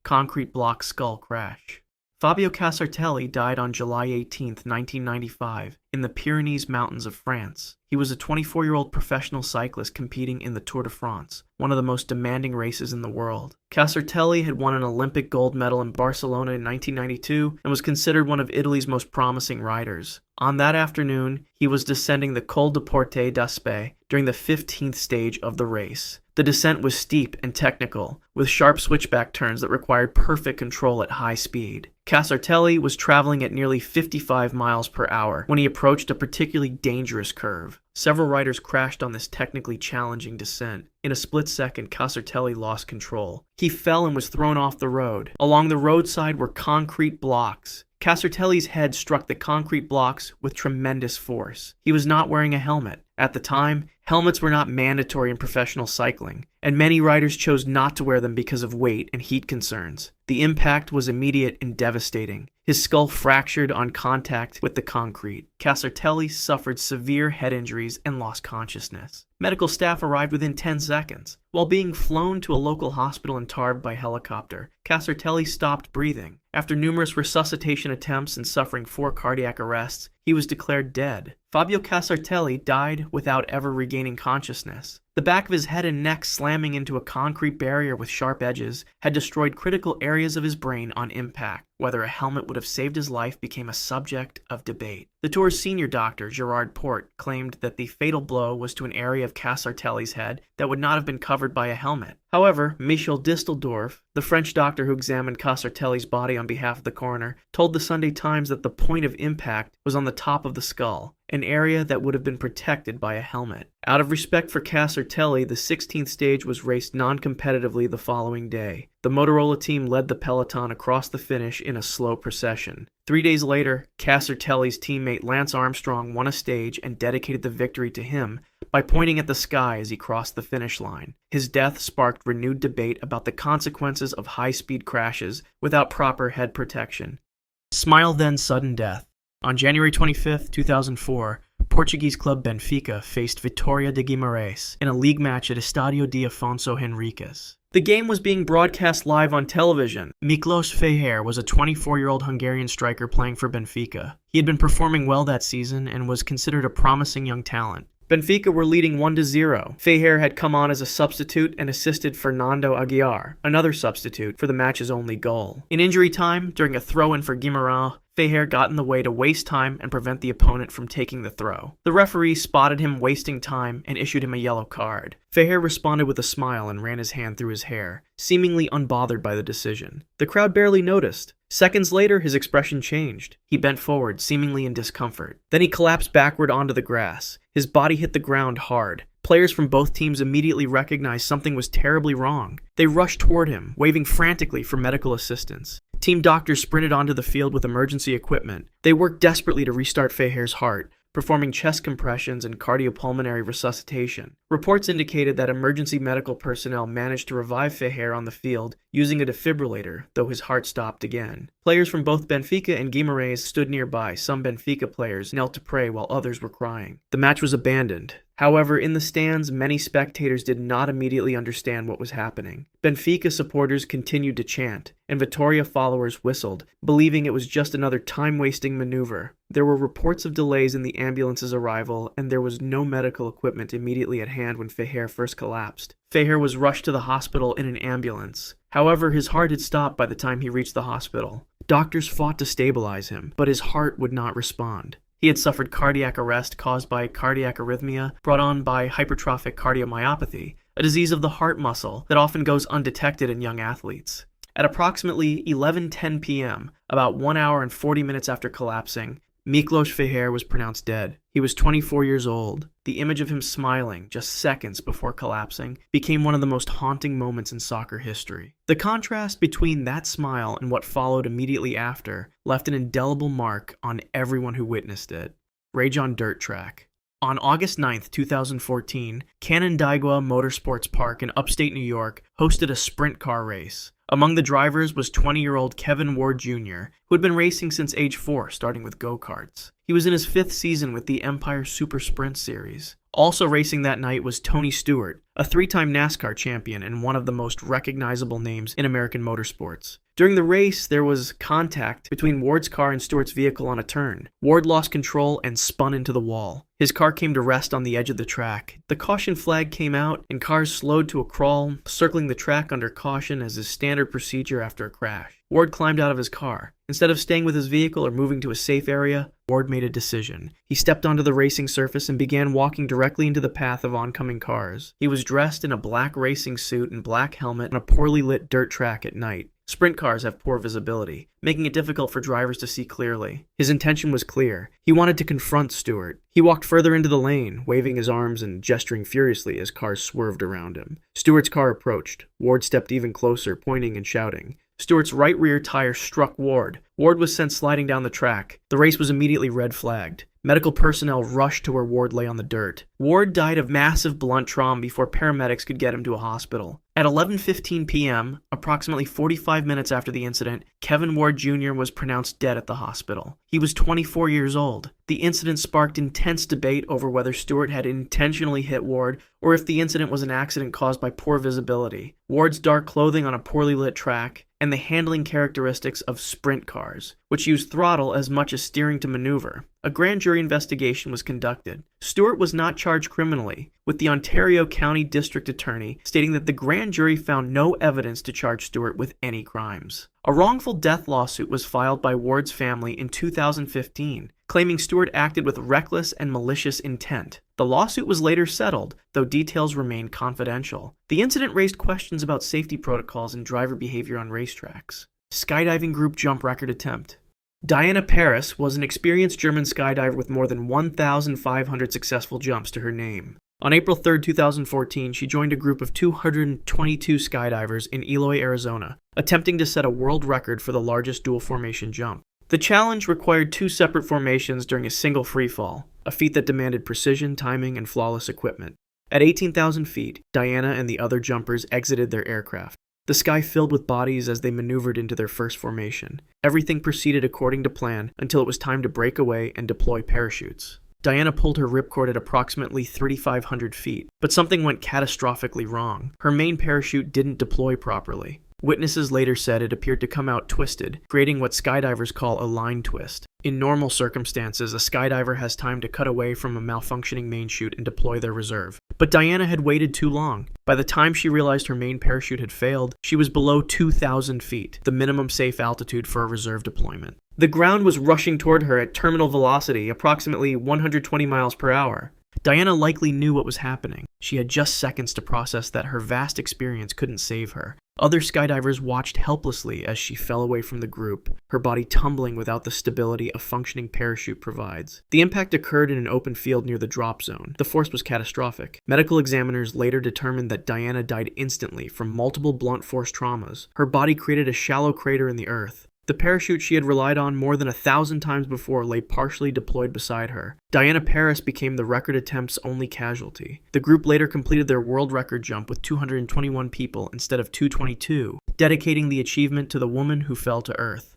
Concrete block skull crash. Fabio Casartelli died on July 18, 1995, in the Pyrenees Mountains of France. He was a 24-year-old professional cyclist competing in the Tour de France, one of the most demanding races in the world. Casartelli had won an Olympic gold medal in Barcelona in 1992 and was considered one of Italy's most promising riders. On that afternoon, he was descending the Col de Porte d'Aspet during the 15th stage of the race. The descent was steep and technical, with sharp switchback turns that required perfect control at high speed. Casartelli was traveling at nearly 55 miles per hour when he approached a particularly dangerous curve. Several riders crashed on this technically challenging descent. In a split second, Casartelli lost control. He fell and was thrown off the road. Along the roadside were concrete blocks. Casartelli's head struck the concrete blocks with tremendous force. He was not wearing a helmet. At the time, helmets were not mandatory in professional cycling, and many riders chose not to wear them because of weight and heat concerns. The impact was immediate and devastating. His skull fractured on contact with the concrete. Casartelli suffered severe head injuries and lost consciousness. Medical staff arrived within 10 seconds. While being flown to a local hospital in Tarbes by helicopter, Casartelli stopped breathing. After numerous resuscitation attempts and suffering 4 cardiac arrests, he was declared dead. Fabio Casartelli died without ever regaining consciousness. The back of his head and neck slamming into a concrete barrier with sharp edges had destroyed critical areas of his brain on impact. Whether a helmet would have saved his life became a subject of debate. The Tour's senior doctor, Gerard Porte, claimed that the fatal blow was to an area of Casartelli's head that would not have been covered by a helmet. However, Michel Disteldorf, the French doctor who examined Casartelli's body on behalf of the coroner, told the Sunday Times that the point of impact was on the top of the skull, an area that would have been protected by a helmet. Out of respect for Casartelli, the 16th stage was raced non-competitively the following day. The Motorola team led the peloton across the finish in a slow procession. 3 days later, Casartelli's teammate Lance Armstrong won a stage and dedicated the victory to him by pointing at the sky as he crossed the finish line. His death sparked renewed debate about the consequences of high-speed crashes without proper head protection. Smile then sudden death. On January 25, 2004, Portuguese club Benfica faced Vitória de Guimarães in a league match at Estádio de Afonso Henriques. The game was being broadcast live on television. Miklos Fejér was a 24-year-old Hungarian striker playing for Benfica. He had been performing well that season and was considered a promising young talent. Benfica were leading 1-0. Fejér had come on as a substitute and assisted Fernando Aguiar, another substitute, for the match's only goal. In injury time, during a throw-in for Guimarães, Fejér got in the way to waste time and prevent the opponent from taking the throw. The referee spotted him wasting time and issued him a yellow card. Fejér responded with a smile and ran his hand through his hair, seemingly unbothered by the decision. The crowd barely noticed. Seconds later, his expression changed. He bent forward, seemingly in discomfort. Then he collapsed backward onto the grass. His body hit the ground hard. Players from both teams immediately recognized something was terribly wrong. They rushed toward him, waving frantically for medical assistance. Team doctors sprinted onto the field with emergency equipment. They worked desperately to restart Fejér's heart, performing chest compressions and cardiopulmonary resuscitation. Reports indicated that emergency medical personnel managed to revive Fejér on the field using a defibrillator, though his heart stopped again. Players from both Benfica and Guimarães stood nearby. Some Benfica players knelt to pray while others were crying. The match was abandoned. However, in the stands, many spectators did not immediately understand what was happening. Benfica supporters continued to chant, and Vitória followers whistled, believing it was just another time-wasting maneuver. There were reports of delays in the ambulance's arrival, and there was no medical equipment immediately at hand when Fejér first collapsed. Fejér was rushed to the hospital in an ambulance. However, his heart had stopped by the time he reached the hospital. Doctors fought to stabilize him, but his heart would not respond. He had suffered cardiac arrest caused by cardiac arrhythmia brought on by hypertrophic cardiomyopathy, a disease of the heart muscle that often goes undetected in young athletes. At approximately 11:10 p.m., about 1 hour and 40 minutes after collapsing, Miklos Feher was pronounced dead. He was 24 years old. The image of him smiling just seconds before collapsing became one of the most haunting moments in soccer history. The contrast between that smile and what followed immediately after left an indelible mark on everyone who witnessed it. Rage on dirt track. On August 9, 2014, Canandaigua Motorsports Park in upstate New York hosted a sprint car race. Among the drivers was 20-year-old Kevin Ward Jr., who had been racing since age 4, starting with go-karts. He was in his 5th season with the Empire Super Sprint Series. Also racing that night was Tony Stewart, a 3-time NASCAR champion and one of the most recognizable names in American motorsports. During the race, there was contact between Ward's car and Stewart's vehicle on a turn. Ward lost control and spun into the wall. His car came to rest on the edge of the track. The caution flag came out, and cars slowed to a crawl, circling the track under caution as is standard procedure after a crash. Ward climbed out of his car. Instead of staying with his vehicle or moving to a safe area, Ward made a decision. He stepped onto the racing surface and began walking directly into the path of oncoming cars. He was dressed in a black racing suit and black helmet on a poorly lit dirt track at night. Sprint cars have poor visibility, making it difficult for drivers to see clearly. His intention was clear. He wanted to confront Stewart. He walked further into the lane, waving his arms and gesturing furiously as cars swerved around him. Stewart's car approached. Ward stepped even closer, pointing and shouting. Stewart's right rear tire struck Ward. Ward was sent sliding down the track. The race was immediately red flagged. Medical personnel rushed to where Ward lay on the dirt. Ward died of massive blunt trauma before paramedics could get him to a hospital. At 11:15 p.m., approximately 45 minutes after the incident, Kevin Ward Jr. was pronounced dead at the hospital. He was 24 years old. The incident sparked intense debate over whether Stewart had intentionally hit Ward or if the incident was an accident caused by poor visibility, Ward's dark clothing on a poorly lit track, and the handling characteristics of sprint cars, which use throttle as much as steering to maneuver. A grand jury investigation was conducted. Stewart was not charged criminally, with the Ontario County District Attorney stating that the grand jury found no evidence to charge Stewart with any crimes. A wrongful death lawsuit was filed by Ward's family in 2015, claiming Stewart acted with reckless and malicious intent. The lawsuit was later settled, though details remained confidential. The incident raised questions about safety protocols and driver behavior on racetracks. Skydiving group jump record attempt. Diana Paris was an experienced German skydiver with more than 1,500 successful jumps to her name. On April 3, 2014, she joined a group of 222 skydivers in Eloy, Arizona, attempting to set a world record for the largest dual formation jump. The challenge required 2 separate formations during a single freefall, a feat that demanded precision, timing, and flawless equipment. At 18,000 feet, Diana and the other jumpers exited their aircraft. The sky filled with bodies as they maneuvered into their first formation. Everything proceeded according to plan until it was time to break away and deploy parachutes. Diana pulled her ripcord at approximately 3,500 feet, but something went catastrophically wrong. Her main parachute didn't deploy properly. Witnesses later said it appeared to come out twisted, creating what skydivers call a line twist. In normal circumstances, a skydiver has time to cut away from a malfunctioning main chute and deploy their reserve. But Diana had waited too long. By the time she realized her main parachute had failed, she was below 2,000 feet, the minimum safe altitude for a reserve deployment. The ground was rushing toward her at terminal velocity, approximately 120 miles per hour. Diana likely knew what was happening. She had just seconds to process that her vast experience couldn't save her. Other skydivers watched helplessly as she fell away from the group, her body tumbling without the stability a functioning parachute provides. The impact occurred in an open field near the drop zone. The force was catastrophic. Medical examiners later determined that Diana died instantly from multiple blunt force traumas. Her body created a shallow crater in the earth. The parachute she had relied on more than 1,000 times before lay partially deployed beside her. Diana Paris became the record attempt's only casualty. The group later completed their world record jump with 221 people instead of 222, dedicating the achievement to the woman who fell to earth.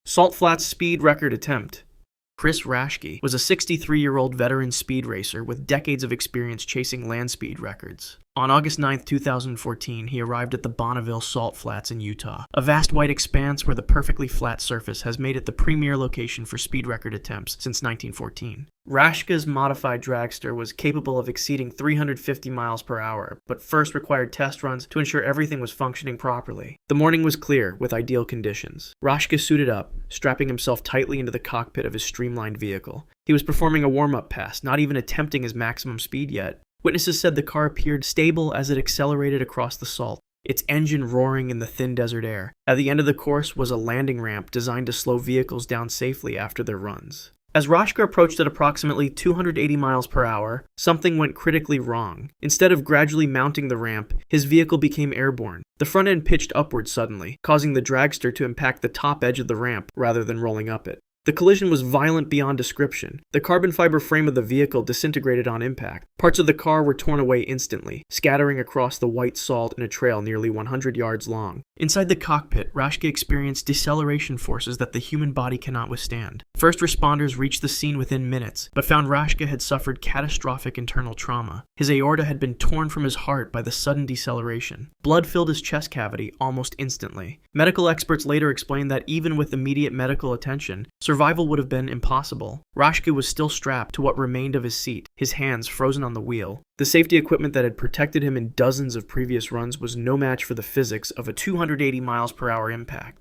Salt Flats speed record attempt. Chris Raschke was a 63-year-old veteran speed racer with decades of experience chasing land speed records. On August 9, 2014, he arrived at the Bonneville Salt Flats in Utah, a vast white expanse where the perfectly flat surface has made it the premier location for speed record attempts since 1914. Raschke's modified dragster was capable of exceeding 350 miles per hour, but first required test runs to ensure everything was functioning properly. The morning was clear, with ideal conditions. Raschke suited up, strapping himself tightly into the cockpit of his streamlined vehicle. He was performing a warm-up pass, not even attempting his maximum speed yet. Witnesses said the car appeared stable as it accelerated across the salt, its engine roaring in the thin desert air. At the end of the course was a landing ramp designed to slow vehicles down safely after their runs. As Rashka approached at approximately 280 miles per hour, something went critically wrong. Instead of gradually mounting the ramp, his vehicle became airborne. The front end pitched upward suddenly, causing the dragster to impact the top edge of the ramp rather than rolling up it. The collision was violent beyond description. The carbon fiber frame of the vehicle disintegrated on impact. Parts of the car were torn away instantly, scattering across the white salt in a trail nearly 100 yards long. Inside the cockpit, Rashka experienced deceleration forces that the human body cannot withstand. First responders reached the scene within minutes, but found Rashka had suffered catastrophic internal trauma. His aorta had been torn from his heart by the sudden deceleration. Blood filled his chest cavity almost instantly. Medical experts later explained that even with immediate medical attention, survival would have been impossible. Rashka was still strapped to what remained of his seat, his hands frozen on the wheel. The safety equipment that had protected him in dozens of previous runs was no match for the physics of a 280 miles per hour impact.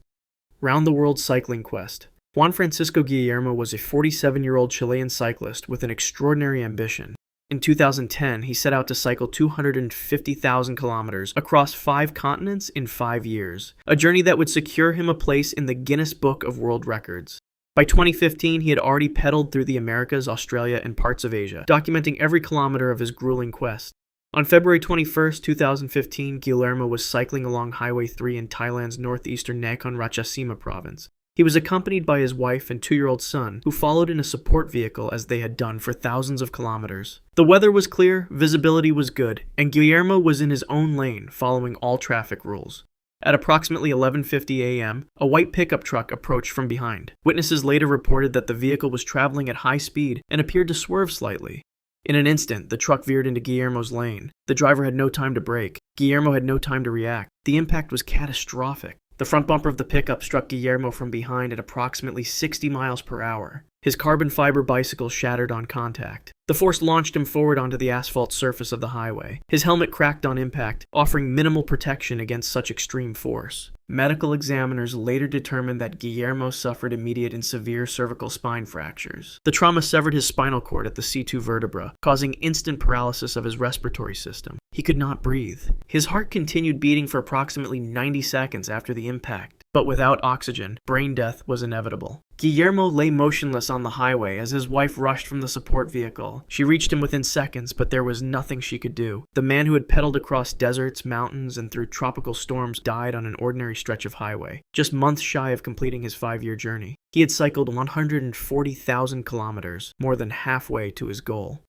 Round the world cycling quest. Juan Francisco Guillermo was a 47-year-old Chilean cyclist with an extraordinary ambition. In 2010, he set out to cycle 250,000 kilometers across 5 continents in 5 years, a journey that would secure him a place in the Guinness Book of World Records. By 2015, he had already pedaled through the Americas, Australia, and parts of Asia, documenting every kilometer of his grueling quest. On February 21, 2015, Guillermo was cycling along Highway 3 in Thailand's northeastern Nakhon Ratchasima province. He was accompanied by his wife and 2-year-old son, who followed in a support vehicle as they had done for thousands of kilometers. The weather was clear, visibility was good, and Guillermo was in his own lane, following all traffic rules. At approximately 11:50 a.m., a white pickup truck approached from behind. Witnesses later reported that the vehicle was traveling at high speed and appeared to swerve slightly. In an instant, the truck veered into Guillermo's lane. The driver had no time to brake. Guillermo had no time to react. The impact was catastrophic. The front bumper of the pickup struck Guillermo from behind at approximately 60 miles per hour. His carbon fiber bicycle shattered on contact. The force launched him forward onto the asphalt surface of the highway. His helmet cracked on impact, offering minimal protection against such extreme force. Medical examiners later determined that Guillermo suffered immediate and severe cervical spine fractures. The trauma severed his spinal cord at the C2 vertebra, causing instant paralysis of his respiratory system. He could not breathe. His heart continued beating for approximately 90 seconds after the impact. But without oxygen, brain death was inevitable. Guillermo lay motionless on the highway as his wife rushed from the support vehicle. She reached him within seconds, but there was nothing she could do. The man who had pedaled across deserts, mountains, and through tropical storms died on an ordinary stretch of highway, just months shy of completing his 5-year journey. He had cycled 140,000 kilometers, more than halfway to his goal.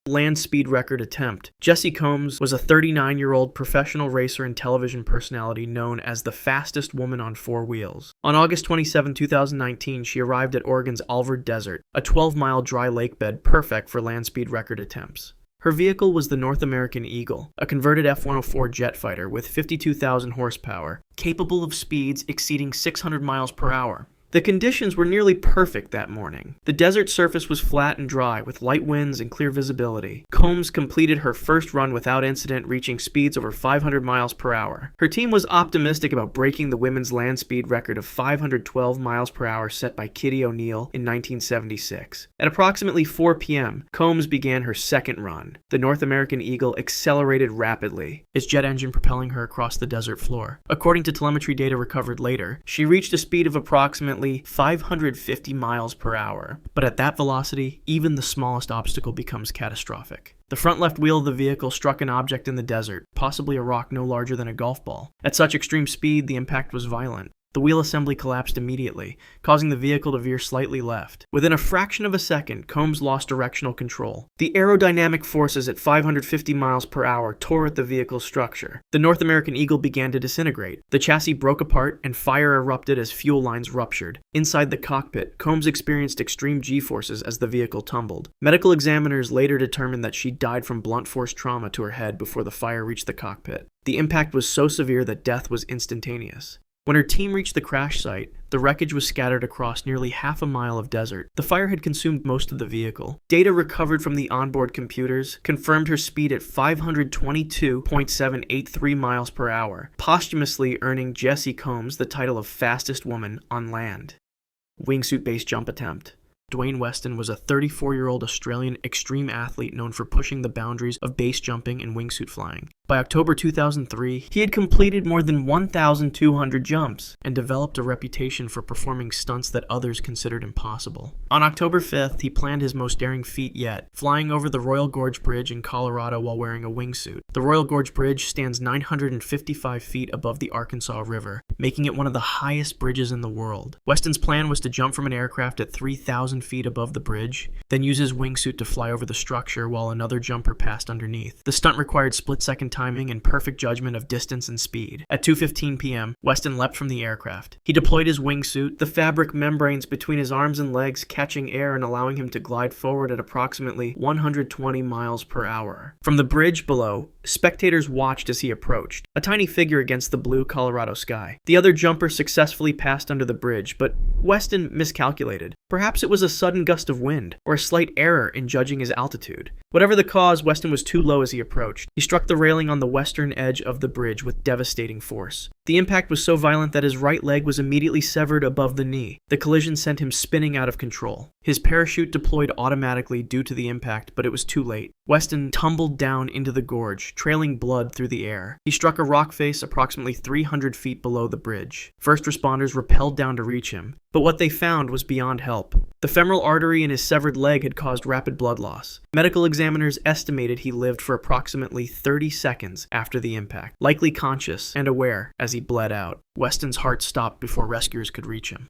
Land speed record attempt. Jessie Combs was a 39-year-old professional racer and television personality known as the fastest woman on 4 wheels. On August 27, 2019, she arrived at Oregon's Alvord Desert, a 12-mile dry lake bed perfect for land speed record attempts. Her vehicle was the North American Eagle, a converted F-104 jet fighter with 52,000 horsepower, capable of speeds exceeding 600 miles per hour. The conditions were nearly perfect that morning. The desert surface was flat and dry, with light winds and clear visibility. Combs completed her first run without incident, reaching speeds over 500 miles per hour. Her team was optimistic about breaking the women's land speed record of 512 miles per hour set by Kitty O'Neill in 1976. At approximately 4 p.m., Combs began her second run. The North American Eagle accelerated rapidly, its jet engine propelling her across the desert floor. According to telemetry data recovered later, she reached a speed of approximately 550 miles per hour. But at that velocity, even the smallest obstacle becomes catastrophic. The front left wheel of the vehicle struck an object in the desert, possibly a rock no larger than a golf ball. At such extreme speed, the impact was violent. The wheel assembly collapsed immediately, causing the vehicle to veer slightly left. Within a fraction of a second, Combs lost directional control. The aerodynamic forces at 550 miles per hour tore at the vehicle's structure. The North American Eagle began to disintegrate. The chassis broke apart and fire erupted as fuel lines ruptured. Inside the cockpit, Combs experienced extreme G-forces as the vehicle tumbled. Medical examiners later determined that she died from blunt force trauma to her head before the fire reached the cockpit. The impact was so severe that death was instantaneous. When her team reached the crash site, the wreckage was scattered across nearly half a mile of desert. The fire had consumed most of the vehicle. Data recovered from the onboard computers confirmed her speed at 522.783 miles per hour, posthumously earning Jessie Combs the title of fastest woman on land. Wingsuit base jump attempt. Dwayne Weston was a 34-year-old Australian extreme athlete known for pushing the boundaries of base jumping and wingsuit flying. By October 2003, he had completed more than 1,200 jumps and developed a reputation for performing stunts that others considered impossible. On October 5th, he planned his most daring feat yet, flying over the Royal Gorge Bridge in Colorado while wearing a wingsuit. The Royal Gorge Bridge stands 955 feet above the Arkansas River, making it one of the highest bridges in the world. Weston's plan was to jump from an aircraft at 3,000 feet above the bridge, then use his wingsuit to fly over the structure while another jumper passed underneath. The stunt required split-second timing and perfect judgment of distance and speed. At 2:15 p.m., Weston leapt from the aircraft. He deployed his wingsuit, the fabric membranes between his arms and legs catching air and allowing him to glide forward at approximately 120 miles per hour. From the bridge below, spectators watched as he approached, a tiny figure against the blue Colorado sky. The other jumper successfully passed under the bridge, but Weston miscalculated. Perhaps it was a sudden gust of wind, or a slight error in judging his altitude. Whatever the cause, Weston was too low as he approached. He struck the railing on the western edge of the bridge with devastating force. The impact was so violent that his right leg was immediately severed above the knee. The collision sent him spinning out of control. His parachute deployed automatically due to the impact, but it was too late. Weston tumbled down into the gorge, trailing blood through the air. He struck a rock face approximately 300 feet below the bridge. First responders rappelled down to reach him, but what they found was beyond help. The femoral artery in his severed leg had caused rapid blood loss. Medical examiners estimated he lived for approximately 30 seconds after the impact, likely conscious and aware as he bled out. Weston's heart stopped before rescuers could reach him.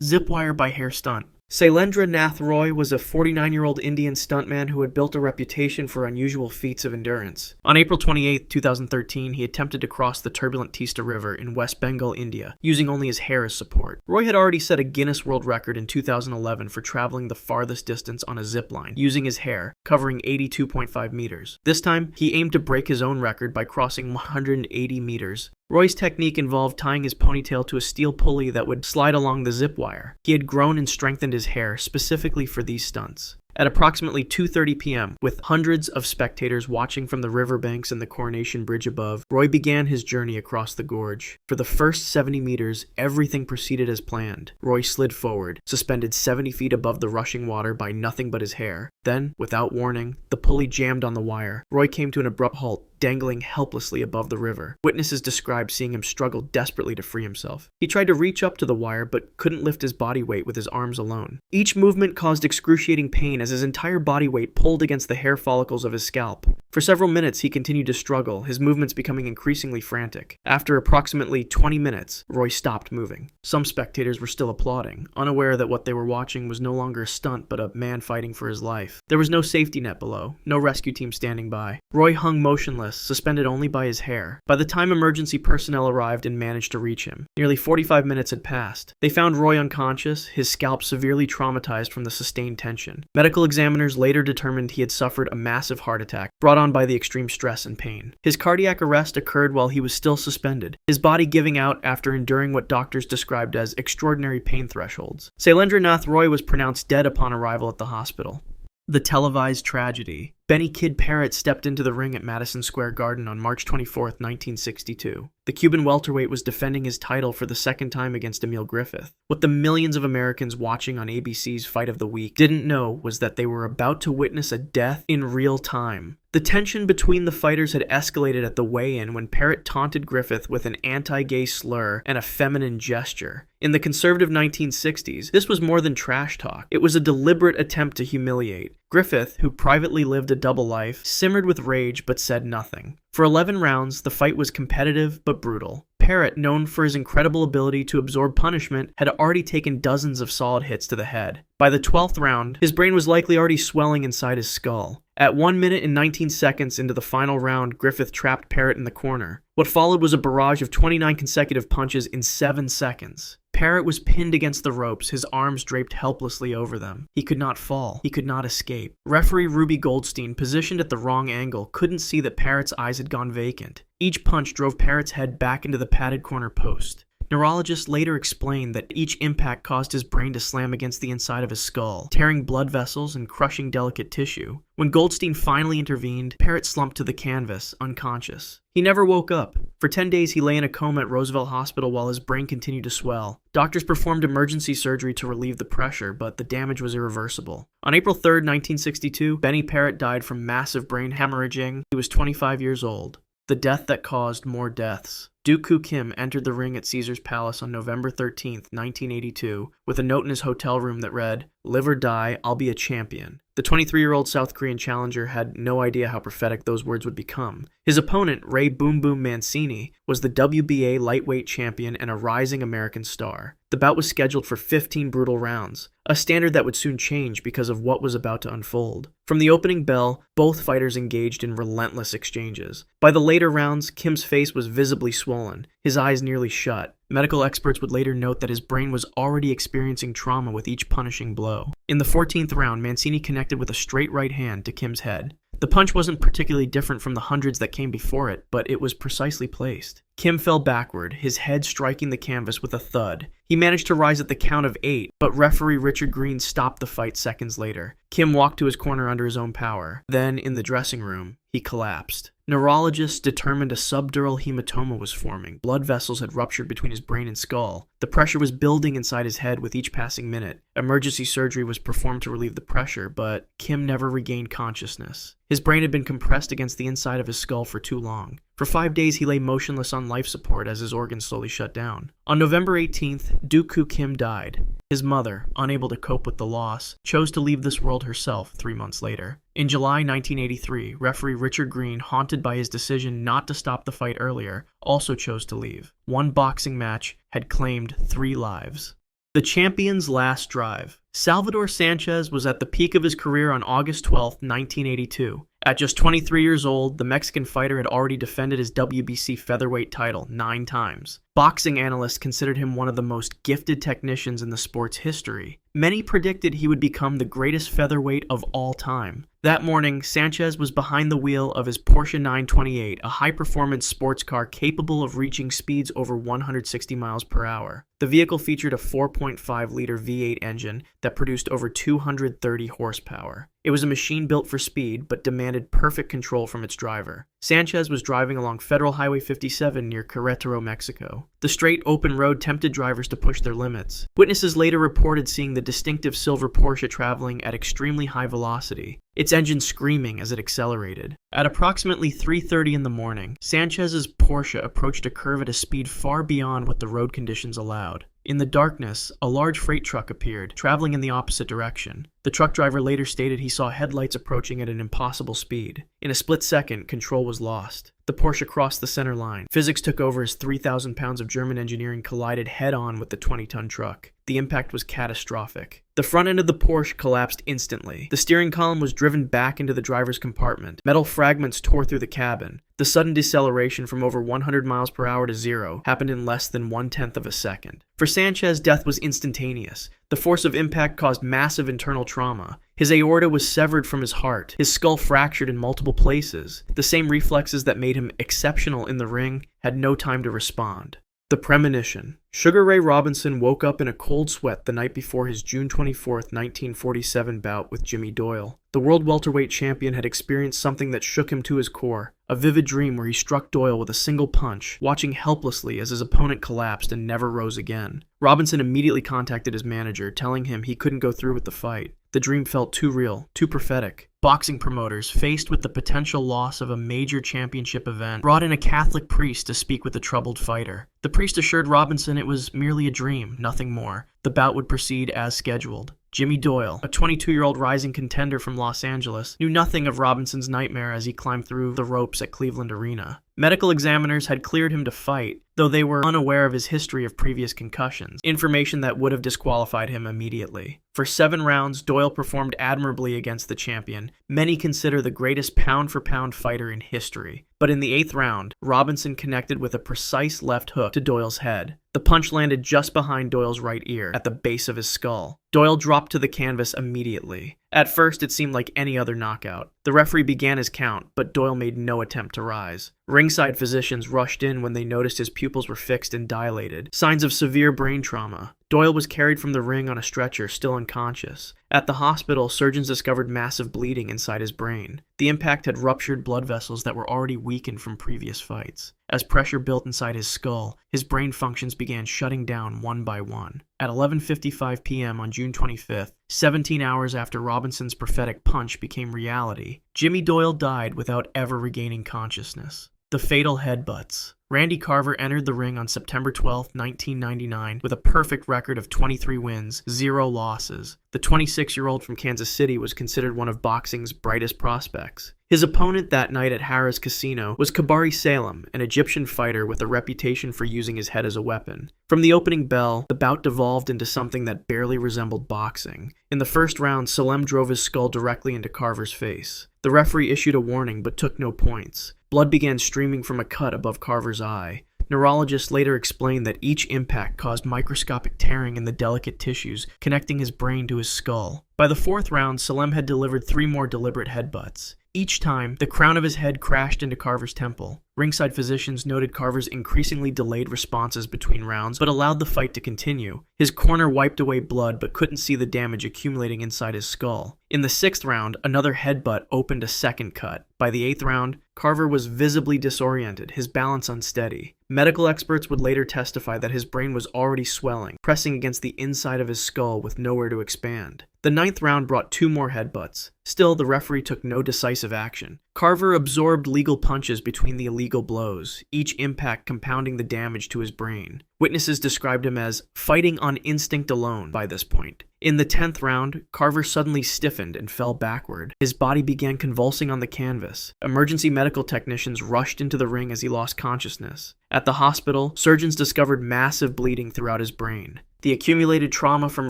Zipwire by hair stunt. Sailendra Nath Roy was a 49-year-old Indian stuntman who had built a reputation for unusual feats of endurance. On April 28, 2013, he attempted to cross the turbulent Teesta River in West Bengal, India, using only his hair as support. Roy had already set a Guinness World Record in 2011 for traveling the farthest distance on a zip line, using his hair, covering 82.5 meters. This time, he aimed to break his own record by crossing 180 meters. Roy's technique involved tying his ponytail to a steel pulley that would slide along the zip wire. He had grown and strengthened his hair specifically for these stunts. At approximately 2:30 p.m., with hundreds of spectators watching from the riverbanks and the Coronation Bridge above, Roy began his journey across the gorge. For the first 70 meters, everything proceeded as planned. Roy slid forward, suspended 70 feet above the rushing water by nothing but his hair. Then, without warning, the pulley jammed on the wire. Roy came to an abrupt halt, dangling helplessly above the river. Witnesses described seeing him struggle desperately to free himself. He tried to reach up to the wire, but couldn't lift his body weight with his arms alone. Each movement caused excruciating pain as his entire body weight pulled against the hair follicles of his scalp. For several minutes, he continued to struggle, his movements becoming increasingly frantic. After approximately 20 minutes, Roy stopped moving. Some spectators were still applauding, unaware that what they were watching was no longer a stunt, but a man fighting for his life. There was no safety net below, no rescue team standing by. Roy hung motionless, suspended only by his hair. By the time emergency personnel arrived and managed to reach him, nearly 45 minutes had passed. They found Roy unconscious, his scalp severely traumatized from the sustained tension. Medical examiners later determined he had suffered a massive heart attack, brought on by the extreme stress and pain. His cardiac arrest occurred while he was still suspended, his body giving out after enduring what doctors described as extraordinary pain thresholds. Sailendra Nath Roy was pronounced dead upon arrival at the hospital. The Televised Tragedy. Benny Kid Parrott stepped into the ring at Madison Square Garden on March 24, 1962. The Cuban welterweight was defending his title for the second time against Emil Griffith. What the millions of Americans watching on ABC's Fight of the Week didn't know was that they were about to witness a death in real time. The tension between the fighters had escalated at the weigh-in when Parrott taunted Griffith with an anti-gay slur and a feminine gesture. In the conservative 1960s, this was more than trash talk. It was a deliberate attempt to humiliate. Griffith, who privately lived a double life, simmered with rage but said nothing. For 11 rounds, the fight was competitive but brutal. Parrott, known for his incredible ability to absorb punishment, had already taken dozens of solid hits to the head. By the 12th round, his brain was likely already swelling inside his skull. At 1 minute and 19 seconds into the final round, Griffith trapped Parrott in the corner. What followed was a barrage of 29 consecutive punches in 7 seconds. Parrott was pinned against the ropes, his arms draped helplessly over them. He could not fall. He could not escape. Referee Ruby Goldstein, positioned at the wrong angle, couldn't see that Parrott's eyes had gone vacant. Each punch drove Parrott's head back into the padded corner post. Neurologists later explained that each impact caused his brain to slam against the inside of his skull, tearing blood vessels and crushing delicate tissue. When Goldstein finally intervened, Parrott slumped to the canvas, unconscious. He never woke up. For 10 days, he lay in a coma at Roosevelt Hospital while his brain continued to swell. Doctors performed emergency surgery to relieve the pressure, but the damage was irreversible. On April 3, 1962, Benny Parrott died from massive brain hemorrhaging. He was 25 years old. The death that caused more deaths. Duk-Koo Kim entered the ring at Caesar's Palace on November 13, 1982, with a note in his hotel room that read, "Live or die, I'll be a champion." The 23-year-old South Korean challenger had no idea how prophetic those words would become. His opponent, Ray Boom Boom Mancini, was the WBA lightweight champion and a rising American star. The bout was scheduled for 15 brutal rounds, a standard that would soon change because of what was about to unfold. From the opening bell, both fighters engaged in relentless exchanges. By the later rounds, Kim's face was visibly swollen, his eyes nearly shut. Medical experts would later note that his brain was already experiencing trauma with each punishing blow. In the 14th round, Mancini connected with a straight right hand to Kim's head. The punch wasn't particularly different from the hundreds that came before it, but it was precisely placed. Kim fell backward, his head striking the canvas with a thud. He managed to rise at the count of 8, but referee Richard Green stopped the fight seconds later. Kim walked to his corner under his own power. Then, in the dressing room, he collapsed. Neurologists determined a subdural hematoma was forming. Blood vessels had ruptured between his brain and skull. The pressure was building inside his head with each passing minute. Emergency surgery was performed to relieve the pressure, but Kim never regained consciousness. His brain had been compressed against the inside of his skull for too long. For 5 days, he lay motionless on life support as his organs slowly shut down. On November 18th, Duk-Koo Kim died. His mother, unable to cope with the loss, chose to leave this world herself 3 months later. In July 1983, referee Richard Green, haunted by his decision not to stop the fight earlier, also chose to leave. One boxing match had claimed 3 lives. The champion's last drive. Salvador Sanchez was at the peak of his career on August 12, 1982. At just 23 years old, the Mexican fighter had already defended his WBC featherweight title 9 times. Boxing analysts considered him one of the most gifted technicians in the sport's history. Many predicted he would become the greatest featherweight of all time. That morning, Sanchez was behind the wheel of his Porsche 928, a high-performance sports car capable of reaching speeds over 160 miles per hour. The vehicle featured a 4.5-liter V8 engine that produced over 230 horsepower. It was a machine built for speed, but demanded perfect control from its driver. Sanchez was driving along Federal Highway 57 near Querétaro, Mexico. The straight, open road tempted drivers to push their limits. Witnesses later reported seeing the distinctive silver Porsche traveling at extremely high velocity, its engine screaming as it accelerated. At approximately 3:30 in the morning, Sanchez's Porsche approached a curve at a speed far beyond what the road conditions allowed. In the darkness, a large freight truck appeared, traveling in the opposite direction. The truck driver later stated he saw headlights approaching at an impossible speed. In a split second, control was lost. The Porsche crossed the center line. Physics took over as 3,000 pounds of German engineering collided head-on with the 20-ton truck. The impact was catastrophic. The front end of the Porsche collapsed instantly. The steering column was driven back into the driver's compartment. Metal fragments tore through the cabin. The sudden deceleration from over 100 miles per hour to 0 happened in less than 1/10 of a second. For Sanchez, death was instantaneous. The force of impact caused massive internal trauma. His aorta was severed from his heart. His skull fractured in multiple places. The same reflexes that made him exceptional in the ring had no time to respond. The Premonition. Sugar Ray Robinson woke up in a cold sweat the night before his June 24, 1947 bout with Jimmy Doyle. The world welterweight champion had experienced something that shook him to his core. A vivid dream where he struck Doyle with a single punch, watching helplessly as his opponent collapsed and never rose again. Robinson immediately contacted his manager, telling him he couldn't go through with the fight. The dream felt too real, too prophetic. Boxing promoters, faced with the potential loss of a major championship event, brought in a Catholic priest to speak with the troubled fighter. The priest assured Robinson it was merely a dream, nothing more. The bout would proceed as scheduled. Jimmy Doyle, a 22-year-old rising contender from Los Angeles, knew nothing of Robinson's nightmare as he climbed through the ropes at Cleveland Arena. Medical examiners had cleared him to fight, though they were unaware of his history of previous concussions, information that would have disqualified him immediately. For 7 rounds, Doyle performed admirably against the champion. Many consider the greatest pound-for-pound fighter in history. But in the 8th round, Robinson connected with a precise left hook to Doyle's head. The punch landed just behind Doyle's right ear, at the base of his skull. Doyle dropped to the canvas immediately. At first, it seemed like any other knockout. The referee began his count, but Doyle made no attempt to rise. Ringside physicians rushed in when they noticed his pupils were fixed and dilated, signs of severe brain trauma. Doyle was carried from the ring on a stretcher, still unconscious. At the hospital, surgeons discovered massive bleeding inside his brain. The impact had ruptured blood vessels that were already weakened from previous fights. As pressure built inside his skull, his brain functions began shutting down one by one. At 11:55 p.m. on June 25th, 17 hours after Robinson's prophetic punch became reality, Jimmy Doyle died without ever regaining consciousness. The Fatal Headbutts. Randy Carver entered the ring on September 12, 1999, with a perfect record of 23 wins, 0 losses. The 26-year-old from Kansas City was considered one of boxing's brightest prospects. His opponent that night at Harrah's Casino was Kabari Salem, an Egyptian fighter with a reputation for using his head as a weapon. From the opening bell, the bout devolved into something that barely resembled boxing. In the first round, Salem drove his skull directly into Carver's face. The referee issued a warning but took no points. Blood began streaming from a cut above Carver's eye. Neurologists later explained that each impact caused microscopic tearing in the delicate tissues connecting his brain to his skull. By the fourth round, Salem had delivered 3 more deliberate headbutts. Each time, the crown of his head crashed into Carver's temple. Ringside physicians noted Carver's increasingly delayed responses between rounds, but allowed the fight to continue. His corner wiped away blood, but couldn't see the damage accumulating inside his skull. In the 6th round, another headbutt opened a second cut. By the 8th round, Carver was visibly disoriented, his balance unsteady. Medical experts would later testify that his brain was already swelling, pressing against the inside of his skull with nowhere to expand. The 9th round brought 2 more headbutts. Still, the referee took no decisive action. Carver absorbed legal punches between the illegal blows, each impact compounding the damage to his brain. Witnesses described him as fighting on instinct alone by this point. In the 10th round, Carver suddenly stiffened and fell backward. His body began convulsing on the canvas. Emergency medical technicians rushed into the ring as he lost consciousness. At the hospital, surgeons discovered massive bleeding throughout his brain. The accumulated trauma from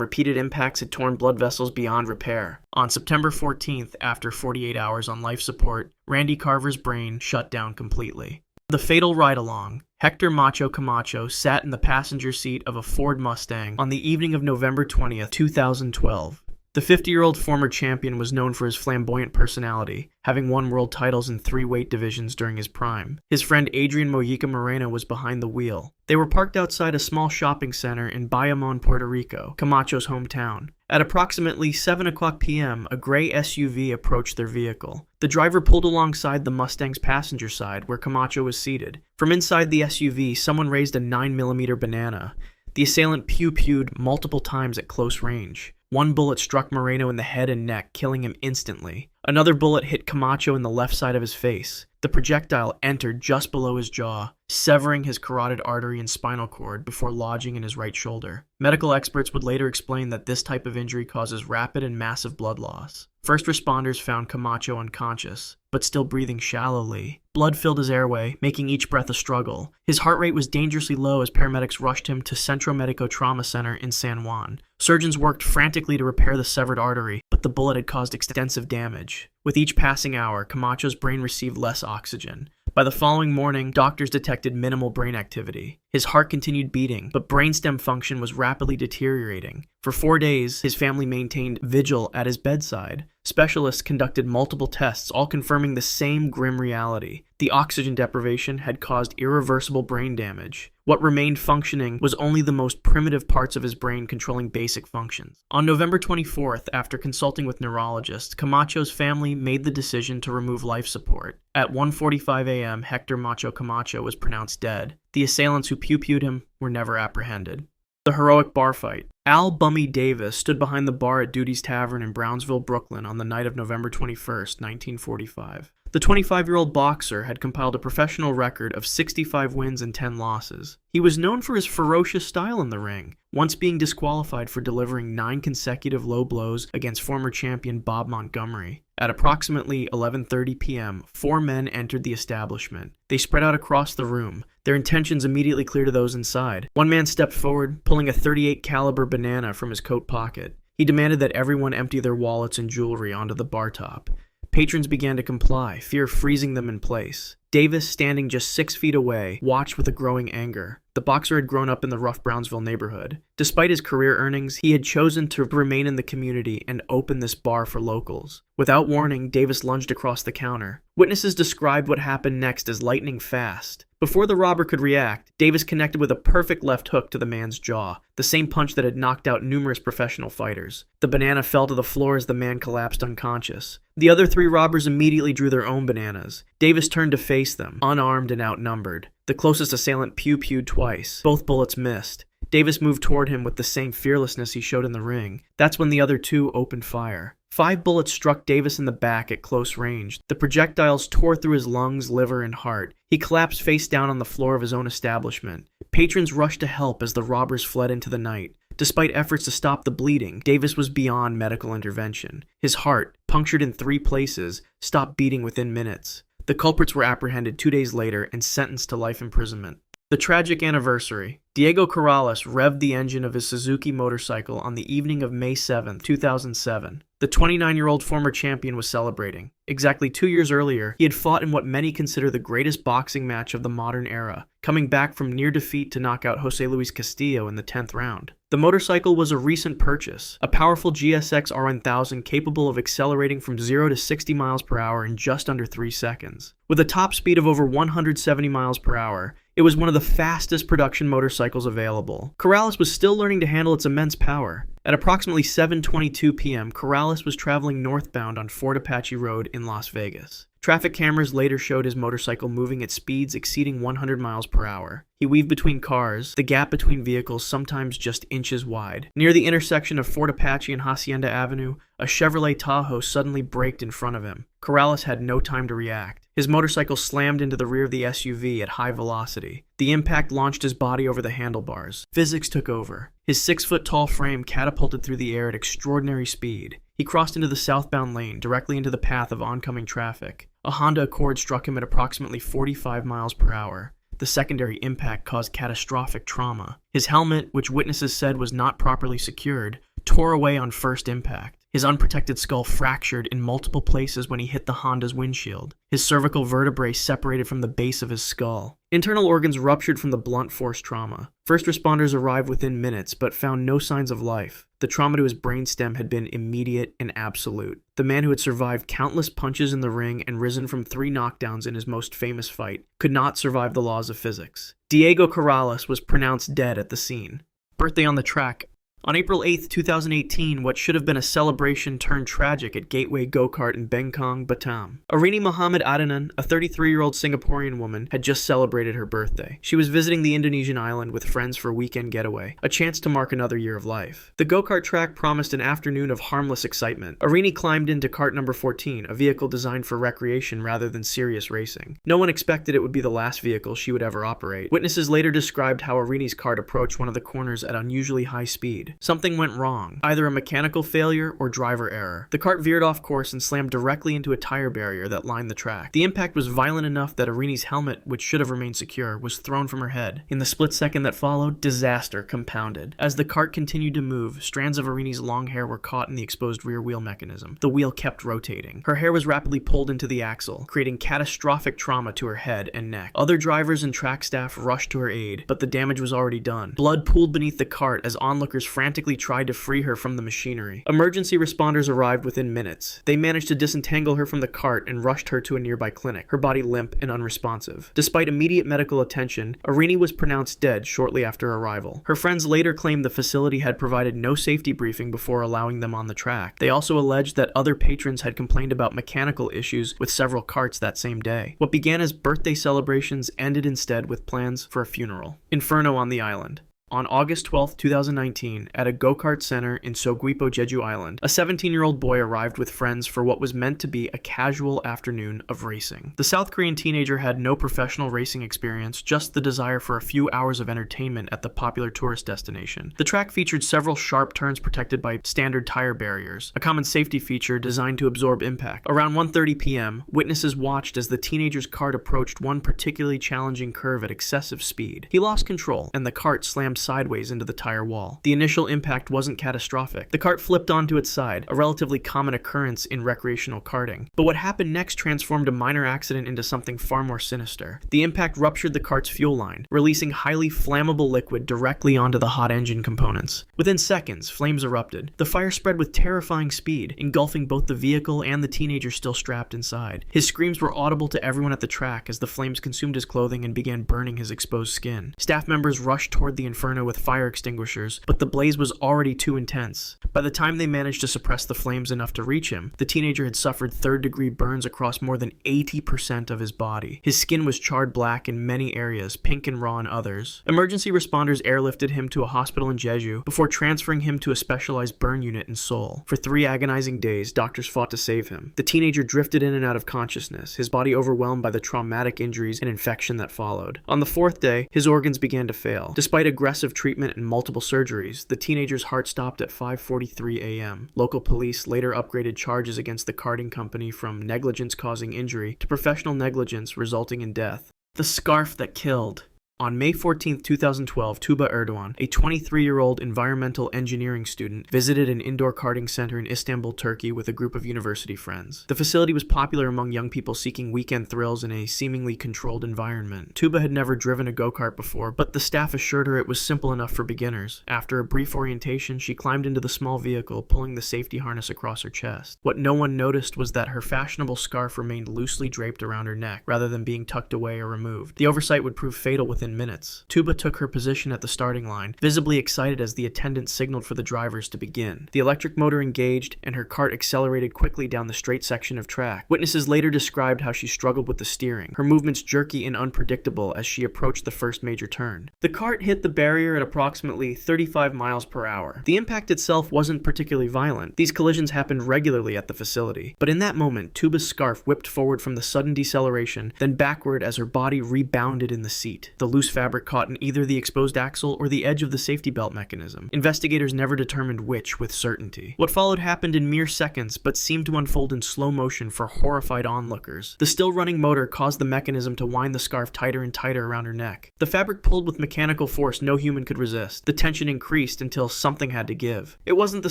repeated impacts had torn blood vessels beyond repair. On September 14th, after 48 hours on life support, Randy Carver's brain shut down completely. The fatal ride-along. Hector Macho Camacho sat in the passenger seat of a Ford Mustang on the evening of November 20th, 2012. The 50-year-old former champion was known for his flamboyant personality, having won world titles in 3 weight divisions during his prime. His friend Adrian Mojica Moreno was behind the wheel. They were parked outside a small shopping center in Bayamon, Puerto Rico, Camacho's hometown. At approximately 7 o'clock p.m., a gray SUV approached their vehicle. The driver pulled alongside the Mustang's passenger side, where Camacho was seated. From inside the SUV, someone raised a 9mm banana. The assailant pew-pewed multiple times at close range. One bullet struck Moreno in the head and neck, killing him instantly. Another bullet hit Camacho in the left side of his face. The projectile entered just below his jaw, severing his carotid artery and spinal cord before lodging in his right shoulder. Medical experts would later explain that this type of injury causes rapid and massive blood loss. First responders found Camacho unconscious, but still breathing shallowly. Blood filled his airway, making each breath a struggle. His heart rate was dangerously low as paramedics rushed him to Centro Medico Trauma Center in San Juan. Surgeons worked frantically to repair the severed artery, but the bullet had caused extensive damage. With each passing hour, Camacho's brain received less oxygen. By the following morning, doctors detected minimal brain activity. His heart continued beating, but brainstem function was rapidly deteriorating. For 4 days, his family maintained vigil at his bedside. Specialists conducted multiple tests, all confirming the same grim reality. The oxygen deprivation had caused irreversible brain damage. What remained functioning was only the most primitive parts of his brain controlling basic functions. On November 24th, after consulting with neurologists, Camacho's family made the decision to remove life support. At 1:45 a.m., Hector Macho Camacho was pronounced dead. The assailants who pew-pewed him were never apprehended. The heroic bar fight. Al Bummy Davis stood behind the bar at Duty's Tavern in Brownsville, Brooklyn on the night of November 21st, 1945. The 25-year-old boxer had compiled a professional record of 65 wins and 10 losses. He was known for his ferocious style in the ring, once being disqualified for delivering 9 consecutive low blows against former champion Bob Montgomery. At approximately 11:30 p.m., 4 men entered the establishment. They spread out across the room, their intentions immediately clear to those inside. One man stepped forward, pulling a .38 caliber banana from his coat pocket. He demanded that everyone empty their wallets and jewelry onto the bar top. Patrons began to comply, fear freezing them in place. Davis, standing just 6 feet away, watched with a growing anger. The boxer had grown up in the rough Brownsville neighborhood. Despite his career earnings, he had chosen to remain in the community and open this bar for locals. Without warning, Davis lunged across the counter. Witnesses described what happened next as lightning fast. Before the robber could react, Davis connected with a perfect left hook to the man's jaw, the same punch that had knocked out numerous professional fighters. The banana fell to the floor as the man collapsed unconscious. The other 3 robbers immediately drew their own bananas. Davis turned to face them, unarmed and outnumbered. The closest assailant pew-pewed twice. Both bullets missed. Davis moved toward him with the same fearlessness he showed in the ring. That's when the other two opened fire. 5 bullets struck Davis in the back at close range. The projectiles tore through his lungs, liver, and heart. He collapsed face down on the floor of his own establishment. Patrons rushed to help as the robbers fled into the night. Despite efforts to stop the bleeding, Davis was beyond medical intervention. His heart, punctured in 3 places, stopped beating within minutes. The culprits were apprehended 2 days later and sentenced to life imprisonment. The tragic anniversary. Diego Corrales revved the engine of his Suzuki motorcycle on the evening of May 7, 2007. The 29-year-old former champion was celebrating. Exactly 2 years earlier, he had fought in what many consider the greatest boxing match of the modern era, coming back from near defeat to knock out Jose Luis Castillo in the 10th round. The motorcycle was a recent purchase, a powerful GSX R1000 capable of accelerating from 0 to 60 miles per hour in just under 3 seconds. With a top speed of over 170 miles per hour, it was one of the fastest production motorcycles available. Corrales was still learning to handle its immense power. At approximately 7:22 p.m., Corrales was traveling northbound on Fort Apache Road in Las Vegas. Traffic cameras later showed his motorcycle moving at speeds exceeding 100 miles per hour. He weaved between cars, the gap between vehicles sometimes just inches wide. Near the intersection of Fort Apache and Hacienda Avenue, a Chevrolet Tahoe suddenly braked in front of him. Corrales had no time to react. His motorcycle slammed into the rear of the SUV at high velocity. The impact launched his body over the handlebars. Physics took over. His 6-foot-tall frame catapulted through the air at extraordinary speed. He crossed into the southbound lane, directly into the path of oncoming traffic. A Honda Accord struck him at approximately 45 miles per hour. The secondary impact caused catastrophic trauma. His helmet, which witnesses said was not properly secured, tore away on first impact. His unprotected skull fractured in multiple places when he hit the Honda's windshield. His cervical vertebrae separated from the base of his skull. Internal organs ruptured from the blunt force trauma. First responders arrived within minutes, but found no signs of life. The trauma to his brainstem had been immediate and absolute. The man who had survived countless punches in the ring and risen from 3 knockdowns in his most famous fight could not survive the laws of physics. Diego Corrales was pronounced dead at the scene. Birthday on the track. On April 8, 2018, what should have been a celebration turned tragic at Gateway Go-Kart in Bengkong, Batam. Arini Muhammad Adnan, a 33-year-old Singaporean woman, had just celebrated her birthday. She was visiting the Indonesian island with friends for a weekend getaway, a chance to mark another year of life. The go-kart track promised an afternoon of harmless excitement. Arini climbed into kart number 14, a vehicle designed for recreation rather than serious racing. No one expected it would be the last vehicle she would ever operate. Witnesses later described how Arini's kart approached one of the corners at unusually high speed. Something went wrong, either a mechanical failure or driver error. The kart veered off course and slammed directly into a tire barrier that lined the track. The impact was violent enough that Arini's helmet, which should have remained secure, was thrown from her head. In the split second that followed, disaster compounded. As the kart continued to move, strands of Arini's long hair were caught in the exposed rear wheel mechanism. The wheel kept rotating. Her hair was rapidly pulled into the axle, creating catastrophic trauma to her head and neck. Other drivers and track staff rushed to her aid, but the damage was already done. Blood pooled beneath the kart as onlookers frantically tried to free her from the machinery. Emergency responders arrived within minutes. They managed to disentangle her from the cart and rushed her to a nearby clinic, her body limp and unresponsive. Despite immediate medical attention, Arini was pronounced dead shortly after arrival. Her friends later claimed the facility had provided no safety briefing before allowing them on the track. They also alleged that other patrons had complained about mechanical issues with several carts that same day. What began as birthday celebrations ended instead with plans for a funeral. Inferno on the island. On August 12, 2019, at a go-kart center in Soguipo, Jeju Island, a 17-year-old boy arrived with friends for what was meant to be a casual afternoon of racing. The South Korean teenager had no professional racing experience, just the desire for a few hours of entertainment at the popular tourist destination. The track featured several sharp turns protected by standard tire barriers, a common safety feature designed to absorb impact. Around 1:30 p.m., witnesses watched as the teenager's kart approached one particularly challenging curve at excessive speed. He lost control, and the kart slammed sideways into the tire wall. The initial impact wasn't catastrophic. The kart flipped onto its side, a relatively common occurrence in recreational karting. But what happened next transformed a minor accident into something far more sinister. The impact ruptured the kart's fuel line, releasing highly flammable liquid directly onto the hot engine components. Within seconds, flames erupted. The fire spread with terrifying speed, engulfing both the vehicle and the teenager still strapped inside. His screams were audible to everyone at the track as the flames consumed his clothing and began burning his exposed skin. Staff members rushed toward the Inferno Inferno with fire extinguishers, but the blaze was already too intense. By the time they managed to suppress the flames enough to reach him, the teenager had suffered third-degree burns across more than 80% of his body. His skin was charred black in many areas, pink and raw in others. Emergency responders airlifted him to a hospital in Jeju before transferring him to a specialized burn unit in Seoul. For 3 agonizing days, doctors fought to save him. The teenager drifted in and out of consciousness, his body overwhelmed by the traumatic injuries and infection that followed. On the 4th day, his organs began to fail. Despite aggressive treatment and multiple surgeries, the teenager's heart stopped at 5:43 a.m. Local police later upgraded charges against the karting company from negligence causing injury to professional negligence resulting in death. The scarf that killed. On May 14, 2012, Tuba Erdoğan, a 23-year-old environmental engineering student, visited an indoor karting center in Istanbul, Turkey with a group of university friends. The facility was popular among young people seeking weekend thrills in a seemingly controlled environment. Tuba had never driven a go-kart before, but the staff assured her it was simple enough for beginners. After a brief orientation, she climbed into the small vehicle, pulling the safety harness across her chest. What no one noticed was that her fashionable scarf remained loosely draped around her neck, rather than being tucked away or removed. The oversight would prove fatal within minutes. Tuba took her position at the starting line, visibly excited as the attendant signaled for the drivers to begin. The electric motor engaged, and her kart accelerated quickly down the straight section of track. Witnesses later described how she struggled with the steering, her movements jerky and unpredictable as she approached the first major turn. The kart hit the barrier at approximately 35 miles per hour. The impact itself wasn't particularly violent. These collisions happened regularly at the facility. But in that moment, Tuba's scarf whipped forward from the sudden deceleration, then backward as her body rebounded in the seat. The loose fabric caught in either the exposed axle or the edge of the safety belt mechanism. Investigators never determined which with certainty. What followed happened in mere seconds, but seemed to unfold in slow motion for horrified onlookers. The still-running motor caused the mechanism to wind the scarf tighter and tighter around her neck. The fabric pulled with mechanical force no human could resist. The tension increased until something had to give. It wasn't the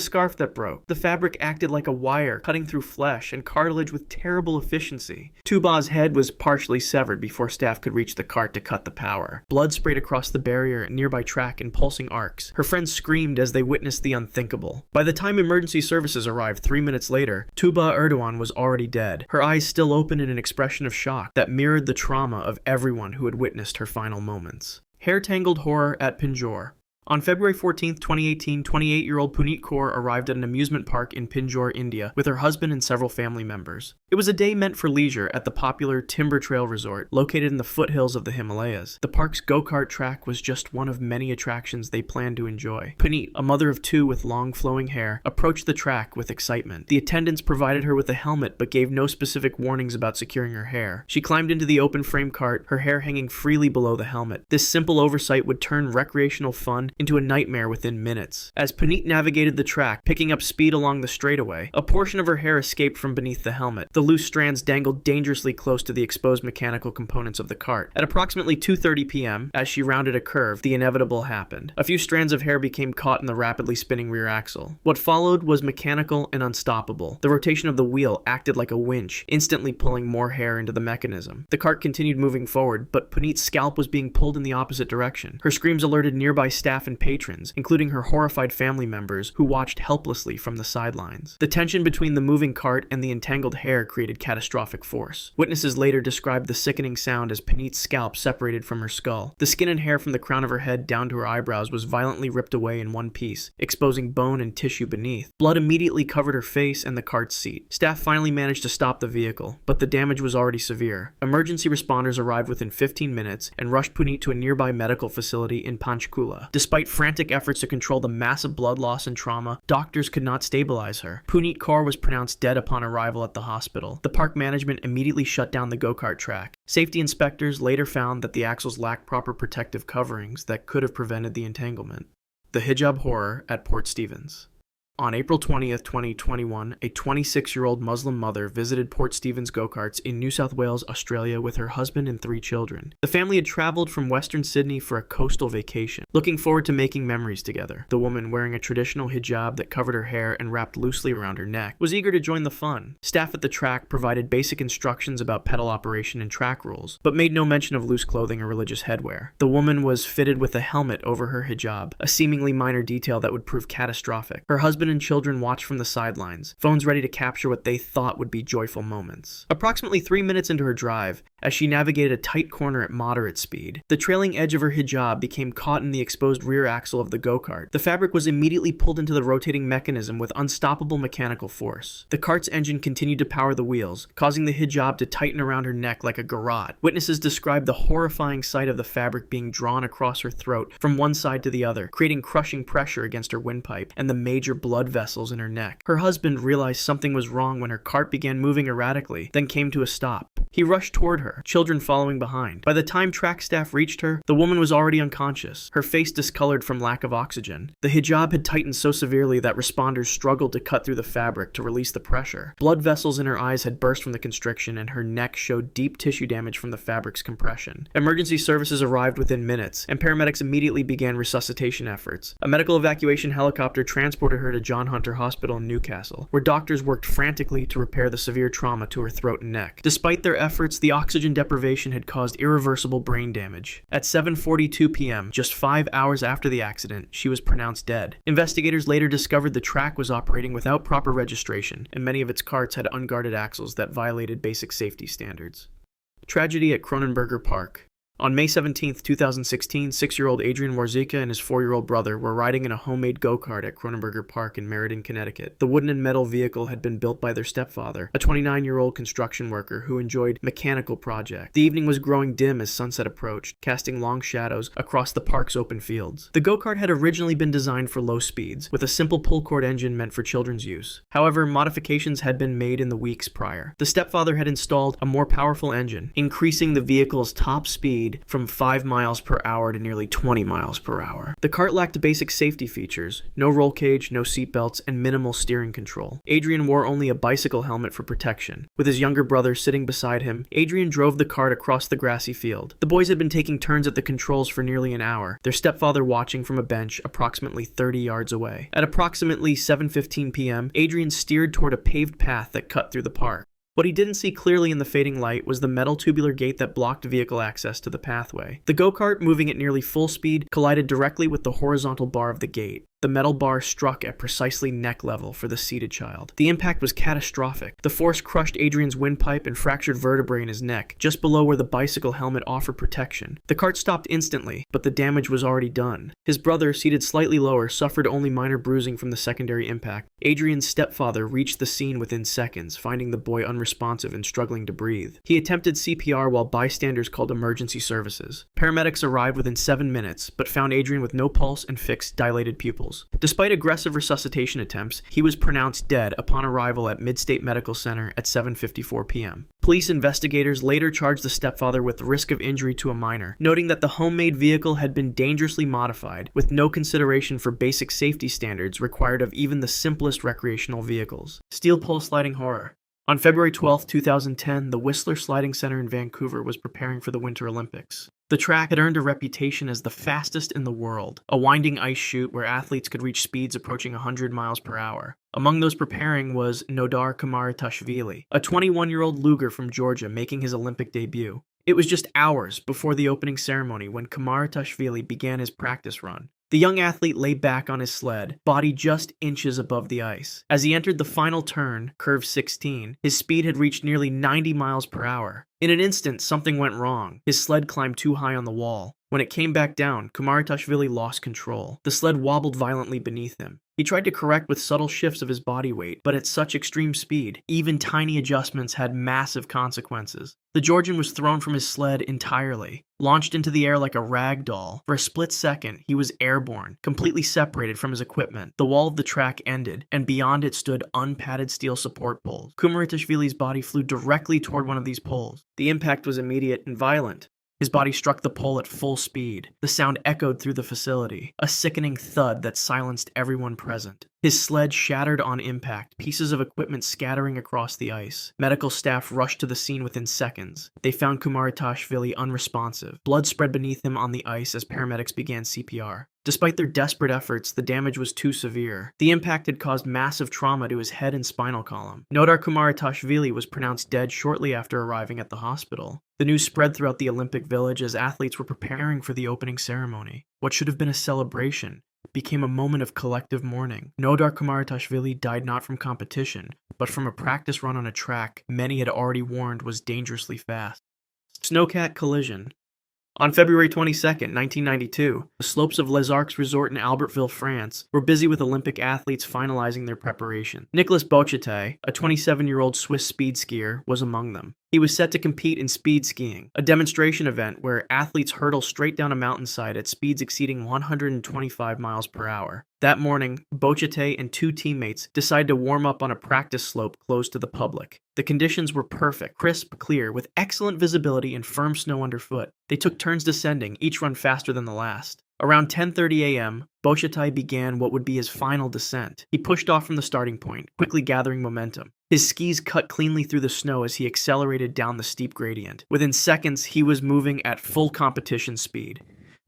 scarf that broke. The fabric acted like a wire, cutting through flesh and cartilage with terrible efficiency. Tuba's head was partially severed before staff could reach the cart to cut the power. Blood sprayed across the barrier at nearby track in pulsing arcs. Her friends screamed as they witnessed the unthinkable. By the time emergency services arrived 3 minutes later, Tuba Erdoğan was already dead, her eyes still open in an expression of shock that mirrored the trauma of everyone who had witnessed her final moments. Hair-Tangled horror at Pinjore. On February 14, 2018, 28-year-old Puneet Kaur arrived at an amusement park in Pinjore, India, with her husband and several family members. It was a day meant for leisure at the popular Timber Trail Resort, located in the foothills of the Himalayas. The park's go-kart track was just one of many attractions they planned to enjoy. Puneet, a mother of 2 with long flowing hair, approached the track with excitement. The attendants provided her with a helmet but gave no specific warnings about securing her hair. She climbed into the open frame cart, her hair hanging freely below the helmet. This simple oversight would turn recreational fun into a nightmare within minutes. As Puneet navigated the track, picking up speed along the straightaway, a portion of her hair escaped from beneath the helmet. The loose strands dangled dangerously close to the exposed mechanical components of the cart. At approximately 2:30 p.m., as she rounded a curve, the inevitable happened. A few strands of hair became caught in the rapidly spinning rear axle. What followed was mechanical and unstoppable. The rotation of the wheel acted like a winch, instantly pulling more hair into the mechanism. The cart continued moving forward, but Puneet's scalp was being pulled in the opposite direction. Her screams alerted nearby staff and patrons, including her horrified family members who watched helplessly from the sidelines. The tension between the moving cart and the entangled hair created catastrophic force. Witnesses later described the sickening sound as Puneet's scalp separated from her skull. The skin and hair from the crown of her head down to her eyebrows was violently ripped away in one piece, exposing bone and tissue beneath. Blood immediately covered her face and the cart's seat. Staff finally managed to stop the vehicle, but the damage was already severe. Emergency responders arrived within 15 minutes and rushed Puneet to a nearby medical facility in Panchkula. Despite frantic efforts to control the massive blood loss and trauma, doctors could not stabilize her. Puneet Kaur was pronounced dead upon arrival at the hospital. The park management immediately shut down the go-kart track. Safety inspectors later found that the axles lacked proper protective coverings that could have prevented the entanglement. The hijab horror at Port Stephens. On April 20th, 2021, a 26-year-old Muslim mother visited Port Stephens go-karts in New South Wales, Australia with her husband and 3 children. The family had traveled from Western Sydney for a coastal vacation, looking forward to making memories together. The woman, wearing a traditional hijab that covered her hair and wrapped loosely around her neck, was eager to join the fun. Staff at the track provided basic instructions about pedal operation and track rules, but made no mention of loose clothing or religious headwear. The woman was fitted with a helmet over her hijab, a seemingly minor detail that would prove catastrophic. Her husband and children watched from the sidelines, phones ready to capture what they thought would be joyful moments. Approximately 3 minutes into her drive, as she navigated a tight corner at moderate speed, the trailing edge of her hijab became caught in the exposed rear axle of the go-kart. The fabric was immediately pulled into the rotating mechanism with unstoppable mechanical force. The cart's engine continued to power the wheels, causing the hijab to tighten around her neck like a garrote. Witnesses described the horrifying sight of the fabric being drawn across her throat from one side to the other, creating crushing pressure against her windpipe and the major blood vessels in her neck. Her husband realized something was wrong when her cart began moving erratically, then came to a stop. He rushed toward her, children following behind. By the time track staff reached her, the woman was already unconscious, her face discolored from lack of oxygen. The hijab had tightened so severely that responders struggled to cut through the fabric to release the pressure. Blood vessels in her eyes had burst from the constriction, and her neck showed deep tissue damage from the fabric's compression. Emergency services arrived within minutes, and paramedics immediately began resuscitation efforts. A medical evacuation helicopter transported her to John Hunter Hospital in Newcastle, where doctors worked frantically to repair the severe trauma to her throat and neck. Despite their efforts, the oxygen deprivation had caused irreversible brain damage. At 7:42 p.m., just 5 hours after the accident, she was pronounced dead. Investigators later discovered the track was operating without proper registration, and many of its carts had unguarded axles that violated basic safety standards. Tragedy at Kronenberger Park. On May 17, 2016, 6-year-old Adrian Warzika and his 4-year-old brother were riding in a homemade go-kart at Kronenberger Park in Meriden, Connecticut. The wooden and metal vehicle had been built by their stepfather, a 29-year-old construction worker who enjoyed mechanical projects. The evening was growing dim as sunset approached, casting long shadows across the park's open fields. The go-kart had originally been designed for low speeds, with a simple pull-cord engine meant for children's use. However, modifications had been made in the weeks prior. The stepfather had installed a more powerful engine, increasing the vehicle's top speed from 5 miles per hour to nearly 20 miles per hour. The kart lacked basic safety features: no roll cage, no seatbelts, and minimal steering control. Adrian wore only a bicycle helmet for protection. With his younger brother sitting beside him, Adrian drove the kart across the grassy field. The boys had been taking turns at the controls for nearly an hour, their stepfather watching from a bench approximately 30 yards away. At approximately 7:15 p.m., Adrian steered toward a paved path that cut through the park. What he didn't see clearly in the fading light was the metal tubular gate that blocked vehicle access to the pathway. The go-kart, moving at nearly full speed, collided directly with the horizontal bar of the gate. The metal bar struck at precisely neck level for the seated child. The impact was catastrophic. The force crushed Adrian's windpipe and fractured vertebrae in his neck, just below where the bicycle helmet offered protection. The kart stopped instantly, but the damage was already done. His brother, seated slightly lower, suffered only minor bruising from the secondary impact. Adrian's stepfather reached the scene within seconds, finding the boy unresponsive and struggling to breathe. He attempted CPR while bystanders called emergency services. Paramedics arrived within 7 minutes, but found Adrian with no pulse and fixed, dilated pupils. Despite aggressive resuscitation attempts, he was pronounced dead upon arrival at Midstate Medical Center at 7:54 p.m. Police investigators later charged the stepfather with risk of injury to a minor, noting that the homemade vehicle had been dangerously modified, with no consideration for basic safety standards required of even the simplest recreational vehicles. Steel pole sliding horror. On February 12, 2010, the Whistler Sliding Center in Vancouver was preparing for the Winter Olympics. The track had earned a reputation as the fastest in the world, a winding ice chute where athletes could reach speeds approaching 100 miles per hour. Among those preparing was Nodar Kamaritashvili, a 21-year-old Luger from Georgia making his Olympic debut. It was just hours before the opening ceremony when Kamaritashvili began his practice run. The young athlete lay back on his sled, body just inches above the ice. As he entered the final turn, curve 16, his speed had reached nearly 90 miles per hour. In an instant, something went wrong. His sled climbed too high on the wall. When it came back down, Kamaritashvili lost control. The sled wobbled violently beneath him. He tried to correct with subtle shifts of his body weight, but at such extreme speed, even tiny adjustments had massive consequences. The Georgian was thrown from his sled entirely, launched into the air like a rag doll. For a split second, he was airborne, completely separated from his equipment. The wall of the track ended, and beyond it stood unpadded steel support poles. Kamaritashvili's body flew directly toward one of these poles. The impact was immediate and violent. His body struck the pole at full speed. The sound echoed through the facility, a sickening thud that silenced everyone present. His sled shattered on impact, pieces of equipment scattering across the ice. Medical staff rushed to the scene within seconds. They found Kamaritashvili unresponsive. Blood spread beneath him on the ice as paramedics began CPR. Despite their desperate efforts, the damage was too severe. The impact had caused massive trauma to his head and spinal column. Nodar Kamaritashvili was pronounced dead shortly after arriving at the hospital. The news spread throughout the Olympic Village as athletes were preparing for the opening ceremony. What should have been a celebration became a moment of collective mourning. Nodar Kumaritashvili died not from competition, but from a practice run on a track many had already warned was dangerously fast. Snowcat collision. On February 22, 1992, the slopes of Les Arcs Resort in Albertville, France, were busy with Olympic athletes finalizing their preparation. Nicolas Bochete, a 27-year-old Swiss speed skier, was among them. He was set to compete in speed skiing, a demonstration event where athletes hurtle straight down a mountainside at speeds exceeding 125 miles per hour. That morning, Bochete and two teammates decided to warm up on a practice slope closed to the public. The conditions were perfect, crisp, clear, with excellent visibility and firm snow underfoot. They took turns descending, each run faster than the last. Around 10:30 a.m., Bochete began what would be his final descent. He pushed off from the starting point, quickly gathering momentum. His skis cut cleanly through the snow as he accelerated down the steep gradient. Within seconds, he was moving at full competition speed.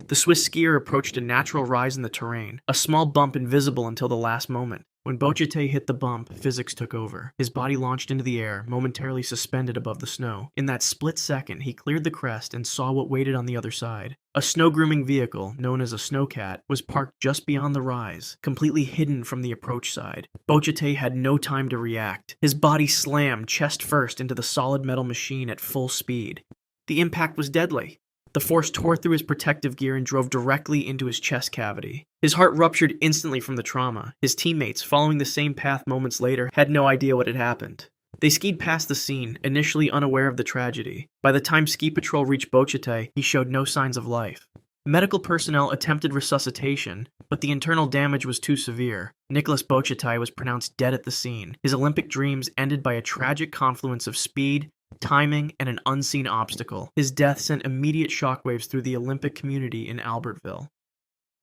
The Swiss skier approached a natural rise in the terrain, a small bump invisible until the last moment. When Bochete hit the bump, physics took over. His body launched into the air, momentarily suspended above the snow. In that split second, he cleared the crest and saw what waited on the other side. A snow grooming vehicle, known as a snowcat, was parked just beyond the rise, completely hidden from the approach side. Bochete had no time to react. His body slammed chest first into the solid metal machine at full speed. The impact was deadly. The force tore through his protective gear and drove directly into his chest cavity. His heart ruptured instantly from the trauma. His teammates, following the same path moments later, had no idea what had happened. They skied past the scene, initially unaware of the tragedy. By the time ski patrol reached Bochete, he showed no signs of life. Medical personnel attempted resuscitation, but the internal damage was too severe. Nicolas Bochete was pronounced dead at the scene. His Olympic dreams ended by a tragic confluence of speed, timing, and an unseen obstacle. His death sent immediate shockwaves through the Olympic community in Albertville.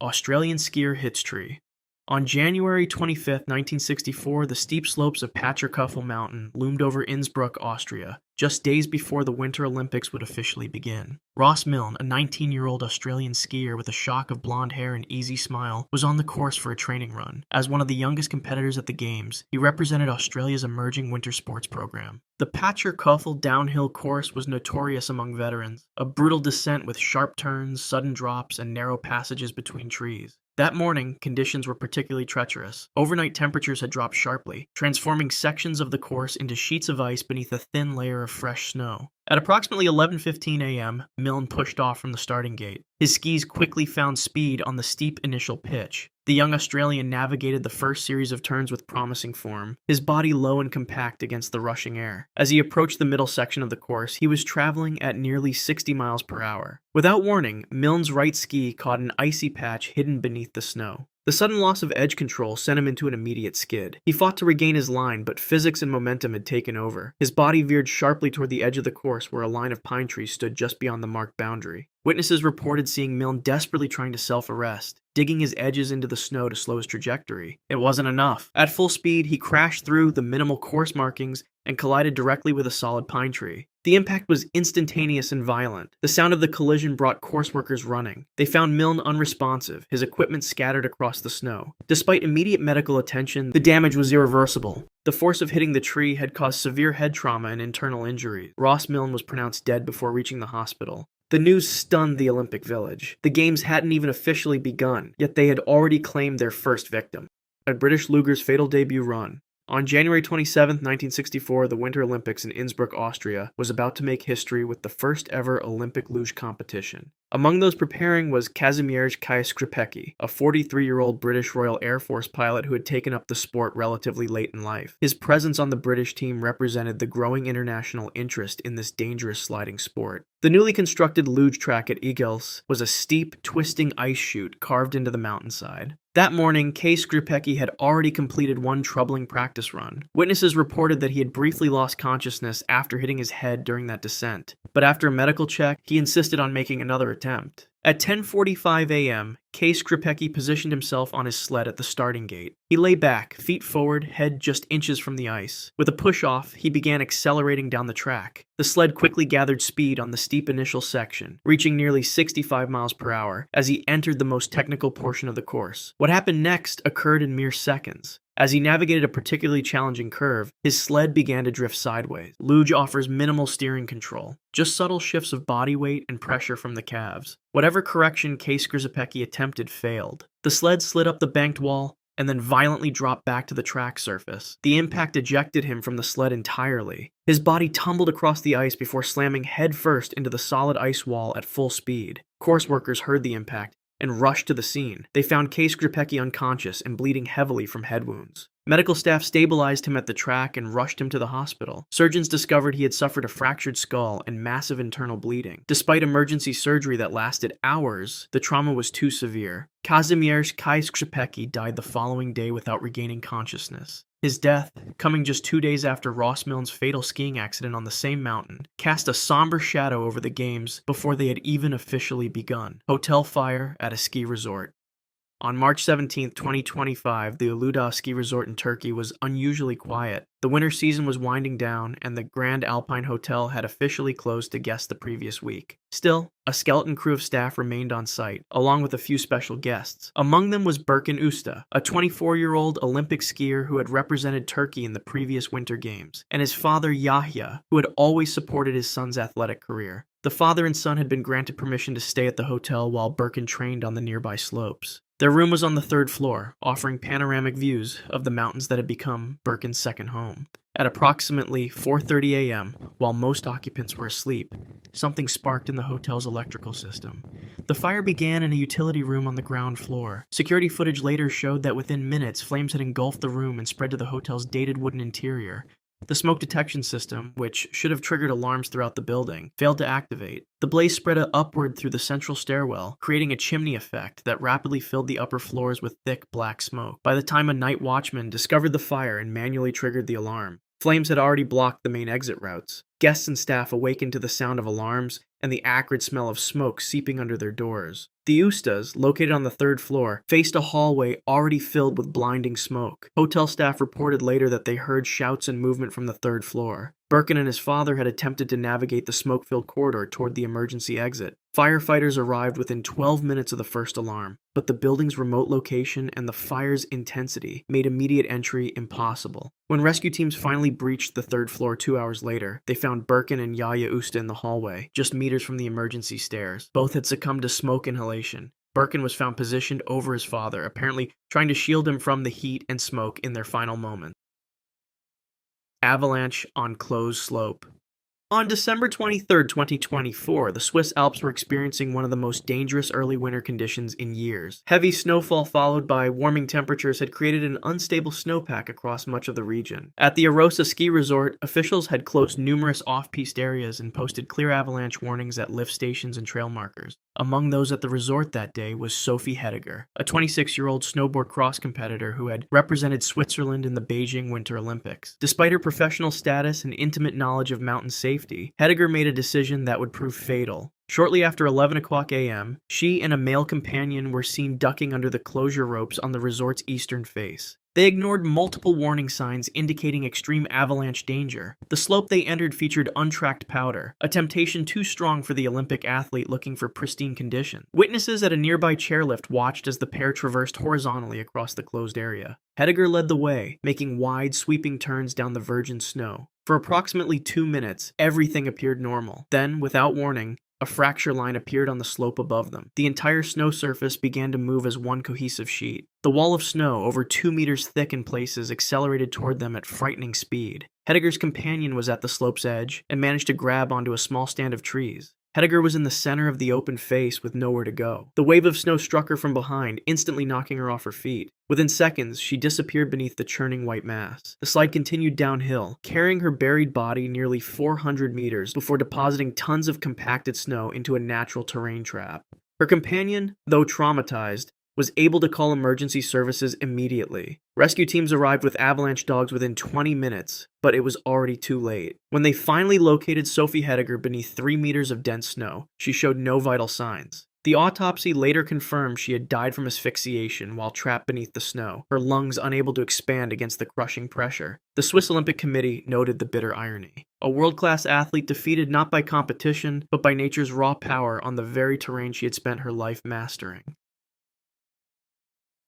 Australian skier Hitstree. On January 25, 1964, the steep slopes of Patscherkuffel Mountain loomed over Innsbruck, Austria, just days before the Winter Olympics would officially begin. Ross Milne, a 19-year-old Australian skier with a shock of blonde hair and easy smile, was on the course for a training run. As one of the youngest competitors at the Games, he represented Australia's emerging winter sports program. The Patscherkuffel downhill course was notorious among veterans, a brutal descent with sharp turns, sudden drops, and narrow passages between trees. That morning, conditions were particularly treacherous. Overnight temperatures had dropped sharply, transforming sections of the course into sheets of ice beneath a thin layer of fresh snow. At approximately 11:15 a.m., Milne pushed off from the starting gate. His skis quickly found speed on the steep initial pitch. The young Australian navigated the first series of turns with promising form, his body low and compact against the rushing air. As he approached the middle section of the course, he was traveling at nearly 60 miles per hour. Without warning, Milne's right ski caught an icy patch hidden beneath the snow. The sudden loss of edge control sent him into an immediate skid. He fought to regain his line, but physics and momentum had taken over. His body veered sharply toward the edge of the course where a line of pine trees stood just beyond the marked boundary. Witnesses reported seeing Milne desperately trying to self-arrest, digging his edges into the snow to slow his trajectory. It wasn't enough. At full speed, he crashed through the minimal course markings and collided directly with a solid pine tree. The impact was instantaneous and violent. The sound of the collision brought course workers running. They found Milne unresponsive, his equipment scattered across the snow. Despite immediate medical attention, the damage was irreversible. The force of hitting the tree had caused severe head trauma and internal injuries. Ross Milne was pronounced dead before reaching the hospital. The news stunned the Olympic Village. The Games hadn't even officially begun, yet they had already claimed their first victim. At British Luger's fatal debut run. On January 27, 1964, the Winter Olympics in Innsbruck, Austria, was about to make history with the first ever Olympic luge competition. Among those preparing was Kazimierz Skripecki, a 43-year-old British Royal Air Force pilot who had taken up the sport relatively late in life. His presence on the British team represented the growing international interest in this dangerous sliding sport. The newly constructed luge track at Igels was a steep, twisting ice chute carved into the mountainside. That morning, Skripecki had already completed one troubling practice run. Witnesses reported that he had briefly lost consciousness after hitting his head during that descent, but after a medical check, he insisted on making another attempt. At 10:45 a.m., Skripecki positioned himself on his sled at the starting gate. He lay back, feet forward, head just inches from the ice. With a push-off, he began accelerating down the track. The sled quickly gathered speed on the steep initial section, reaching nearly 65 miles per hour as he entered the most technical portion of the course. What happened next occurred in mere seconds. As he navigated a particularly challenging curve, his sled began to drift sideways. Luge offers minimal steering control, just subtle shifts of body weight and pressure from the calves. Whatever correction Skripecki attempted failed. The sled slid up the banked wall and then violently dropped back to the track surface. The impact ejected him from the sled entirely. His body tumbled across the ice before slamming headfirst into the solid ice wall at full speed. Course workers heard the impact and rushed to the scene. They found Case Gripecki unconscious and bleeding heavily from head wounds. Medical staff stabilized him at the track and rushed him to the hospital. Surgeons discovered he had suffered a fractured skull and massive internal bleeding. Despite emergency surgery that lasted hours, the trauma was too severe. Kazimierz Case Gripecki died the following day without regaining consciousness. His death, coming just 2 days after Ross Milne's fatal skiing accident on the same mountain, cast a somber shadow over the games before they had even officially begun. Hotel fire at a ski resort. On March 17, 2025, the Uludağ ski resort in Turkey was unusually quiet. The winter season was winding down, and the Grand Alpine Hotel had officially closed to guests the previous week. Still, a skeleton crew of staff remained on site, along with a few special guests. Among them was Berkin Usta, a 24-year-old Olympic skier who had represented Turkey in the previous Winter Games, and his father Yahya, who had always supported his son's athletic career. The father and son had been granted permission to stay at the hotel while Berkin trained on the nearby slopes. Their room was on the 3rd floor, offering panoramic views of the mountains that had become Berkin's second home. At approximately 4:30 a.m., while most occupants were asleep, something sparked in the hotel's electrical system. The fire began in a utility room on the ground floor. Security footage later showed that within minutes, flames had engulfed the room and spread to the hotel's dated wooden interior. The smoke detection system, which should have triggered alarms throughout the building, failed to activate. The blaze spread upward through the central stairwell, creating a chimney effect that rapidly filled the upper floors with thick black smoke. By the time a night watchman discovered the fire and manually triggered the alarm, flames had already blocked the main exit routes. Guests and staff awakened to the sound of alarms and the acrid smell of smoke seeping under their doors. The Ustas, located on the 3rd floor, faced a hallway already filled with blinding smoke. Hotel staff reported later that they heard shouts and movement from the 3rd floor. Berkin and his father had attempted to navigate the smoke-filled corridor toward the emergency exit. Firefighters arrived within 12 minutes of the first alarm, but the building's remote location and the fire's intensity made immediate entry impossible. When rescue teams finally breached the 3rd floor 2 hours later, they found Berkin and Yahya Usta in the hallway, just meters from the emergency stairs. Both had succumbed to smoke inhalation. Berkin was found positioned over his father, apparently trying to shield him from the heat and smoke in their final moments. Avalanche on closed slope. On December 23, 2024, the Swiss Alps were experiencing one of the most dangerous early winter conditions in years. Heavy snowfall followed by warming temperatures had created an unstable snowpack across much of the region. At the Arosa ski resort, officials had closed numerous off-piste areas and posted clear avalanche warnings at lift stations and trail markers. Among those at the resort that day was Sophie Hedegaard, a 26-year-old snowboard cross competitor who had represented Switzerland in the Beijing Winter Olympics. Despite her professional status and intimate knowledge of mountain safety, Hedegaard made a decision that would prove fatal. Shortly after 11 o'clock a.m., she and a male companion were seen ducking under the closure ropes on the resort's eastern face. They ignored multiple warning signs indicating extreme avalanche danger. The slope they entered featured untracked powder, a temptation too strong for the Olympic athlete looking for pristine conditions. Witnesses at a nearby chairlift watched as the pair traversed horizontally across the closed area. Hedegaard led the way, making wide, sweeping turns down the virgin snow. For approximately 2 minutes, everything appeared normal. Then, without warning, a fracture line appeared on the slope above them. The entire snow surface began to move as one cohesive sheet. The wall of snow, over 2 meters thick in places, accelerated toward them at frightening speed. Hedegaard's companion was at the slope's edge and managed to grab onto a small stand of trees. Hedegaard was in the center of the open face with nowhere to go. The wave of snow struck her from behind, instantly knocking her off her feet. Within seconds, she disappeared beneath the churning white mass. The slide continued downhill, carrying her buried body nearly 400 meters before depositing tons of compacted snow into a natural terrain trap. Her companion, though traumatized, was able to call emergency services immediately. Rescue teams arrived with avalanche dogs within 20 minutes, but it was already too late. When they finally located Sophie Hedegaard beneath 3 meters of dense snow, she showed no vital signs. The autopsy later confirmed she had died from asphyxiation while trapped beneath the snow, her lungs unable to expand against the crushing pressure. The Swiss Olympic Committee noted the bitter irony. A world-class athlete defeated not by competition, but by nature's raw power on the very terrain she had spent her life mastering.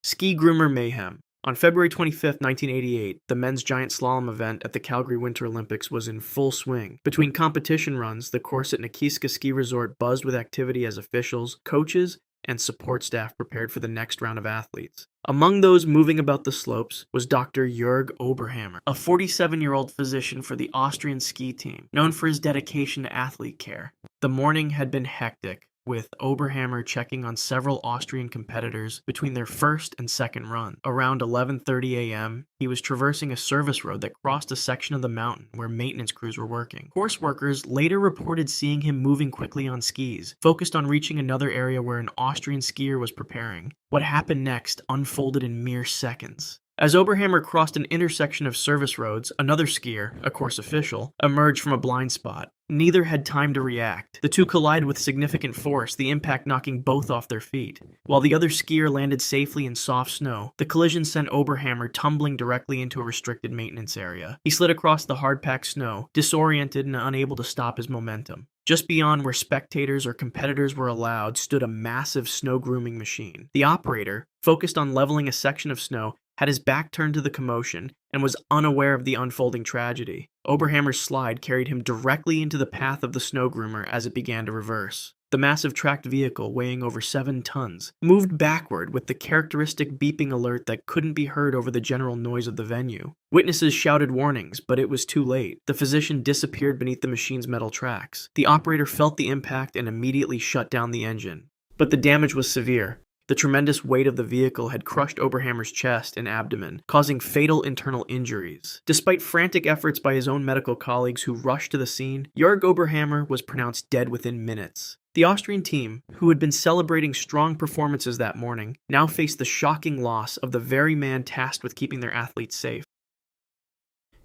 Ski Groomer Mayhem. On February 25, 1988, the men's giant slalom event at the Calgary Winter Olympics was in full swing. Between competition runs, the course at Nikiska Ski Resort buzzed with activity as officials, coaches, and support staff prepared for the next round of athletes. Among those moving about the slopes was Dr. Jörg Oberhammer, a 47-year-old physician for the Austrian ski team, known for his dedication to athlete care. The morning had been hectic, with Oberhammer checking on several Austrian competitors between their first and second run. Around 11:30 a.m., he was traversing a service road that crossed a section of the mountain where maintenance crews were working. Course workers later reported seeing him moving quickly on skis, focused on reaching another area where an Austrian skier was preparing. What happened next unfolded in mere seconds. As Oberhammer crossed an intersection of service roads, another skier, a course official, emerged from a blind spot. Neither had time to react. The two collided with significant force, the impact knocking both off their feet. While the other skier landed safely in soft snow, the collision sent Oberhammer tumbling directly into a restricted maintenance area. He slid across the hard-packed snow, disoriented and unable to stop his momentum. Just beyond where spectators or competitors were allowed stood a massive snow grooming machine. The operator, focused on leveling a section of snow, had his back turned to the commotion and was unaware of the unfolding tragedy. Oberhammer's slide carried him directly into the path of the snow groomer as it began to reverse. The massive tracked vehicle, weighing over 7 tons, moved backward with the characteristic beeping alert that couldn't be heard over the general noise of the venue. Witnesses shouted warnings, but it was too late. The physician disappeared beneath the machine's metal tracks. The operator felt the impact and immediately shut down the engine. But the damage was severe. The tremendous weight of the vehicle had crushed Oberhammer's chest and abdomen, causing fatal internal injuries. Despite frantic efforts by his own medical colleagues who rushed to the scene, Jörg Oberhammer was pronounced dead within minutes. The Austrian team, who had been celebrating strong performances that morning, now faced the shocking loss of the very man tasked with keeping their athletes safe.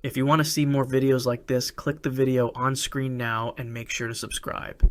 If you want to see more videos like this, click the video on screen now and make sure to subscribe.